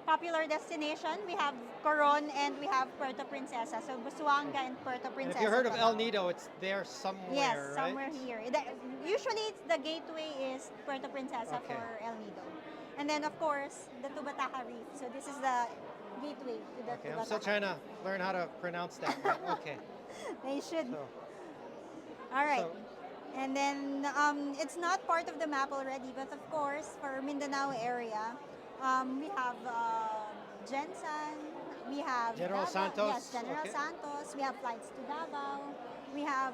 popular destination. We have Coron and we have Puerto Princesa. So Busuanga and Puerto And Princesa. if you heard of El Palawan. Nido, it's there somewhere, Yes, right? somewhere here. Usually, the gateway is Puerto Princesa Okay. for El Nido. And then, of course, the Tubataca Reef. So this is the gateway to the Okay, I'm Tubataca. still trying to learn how to pronounce that. But okay. They should. So, All right. And then, it's not part of the map already, but of course, for Mindanao area, we have Gensan, we have General Davao, Santos, yes, General okay. Santos. We have flights to Davao. We have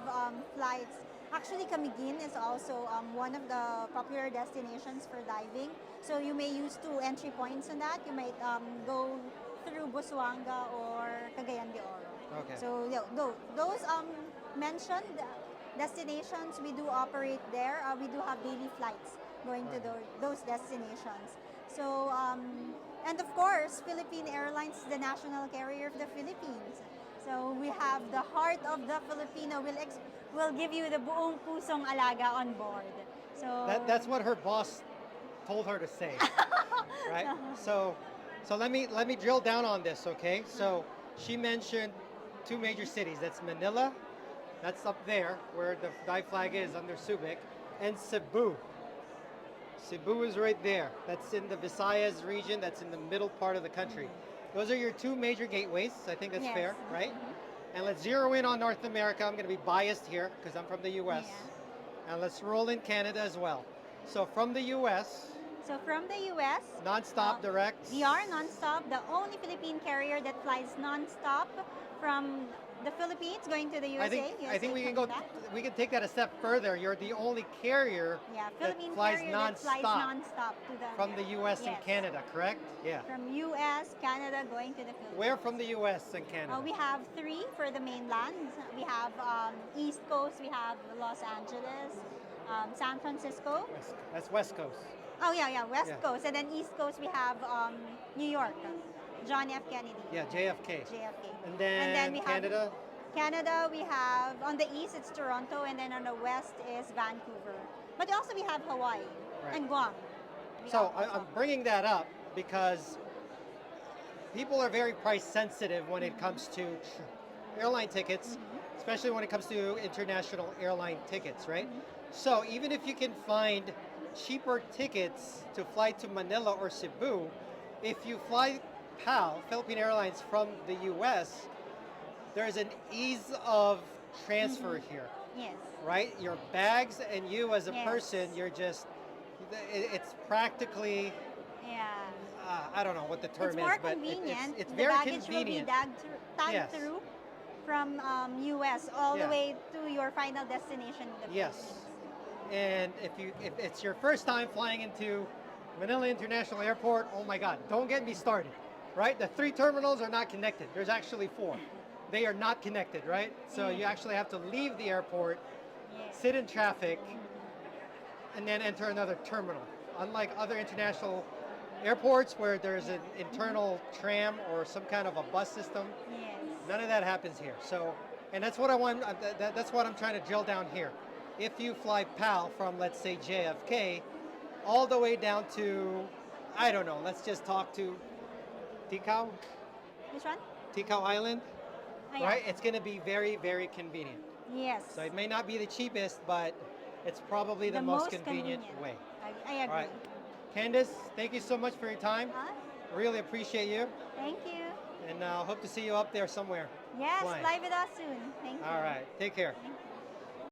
flights. Actually, Camiguin is also one of the popular destinations for diving. So you may use two entry points on that. You might go through Busuanga or Cagayan de Oro. Okay. So yeah, those mentioned destinations, we do operate there. We do have daily flights going to those destinations. So, and of course, Philippine Airlines is the national carrier of the Philippines. So we have the heart of the Filipino. Will give you the buong pusong alaga on board. So that's what her boss told her to say, right? So let me drill down on this, okay? So she mentioned two major cities. That's Manila, that's up there where the dive flag is under Subic, and Cebu. Cebu is right there. That's in the Visayas region. That's in the middle part of the country. Those are your two major gateways. I think that's Yes. fair, right? And let's zero in on North America. I'm going to be biased here because I'm from the US. And let's roll in Canada as well. So from the US. So from the US. Non-stop direct. We are non-stop, the only Philippine carrier that flies non-stop from the Philippines going to the USA. I think we can go. We can take that a step further. You're the only carrier that flies non-stop to the from the U.S. and Canada, correct? Yeah. From U.S., Canada, going to the Philippines. Where from the U.S. and Canada? We have 3 for the mainland. We have East Coast. We have Los Angeles, San Francisco. That's West Coast. Oh yeah, West Coast, and then East Coast we have New York, John F. Kennedy. Yeah, JFK. JFK. And then we Canada. Have Canada, we have on the east it's Toronto, and then on the west is Vancouver. But also we have Hawaii and Guam. So I'm bringing that up because people are very price sensitive when it comes to airline tickets, especially when it comes to international airline tickets, right? So even if you can find cheaper tickets to fly to Manila or Cebu, if you fly PAL, Philippine Airlines, from the US, there's an ease of transfer here. Yes. Right? Your bags and you as a person, you're just, it's practically, I don't know what the term it's more is, but convenient. it's the very baggage convenient. will be tagged through from US all the way to your final destination. Yes. And if it's your first time flying into Manila International Airport, oh my God, don't get me started, right? The 3 terminals are not connected. There's actually 4. They are not connected, right? So you actually have to leave the airport, sit in traffic, and then enter another terminal. Unlike other international airports where there's an internal tram or some kind of a bus system, none of that happens here. So, and that's what I want. That's what I'm trying to drill down here. If you fly PAL from, let's say, JFK, all the way down to, I don't know, let's just talk to Ticao. Which one? Ticao Island, yeah. right? It's going to be very, very convenient. Yes. So it may not be the cheapest, but it's probably the most convenient way. I agree. All right. Candace, thank you so much for your time. Really appreciate you. Thank you. And hope to see you up there somewhere. Yes, flying. fly with us soon. Thank you. All right. Take care. Thank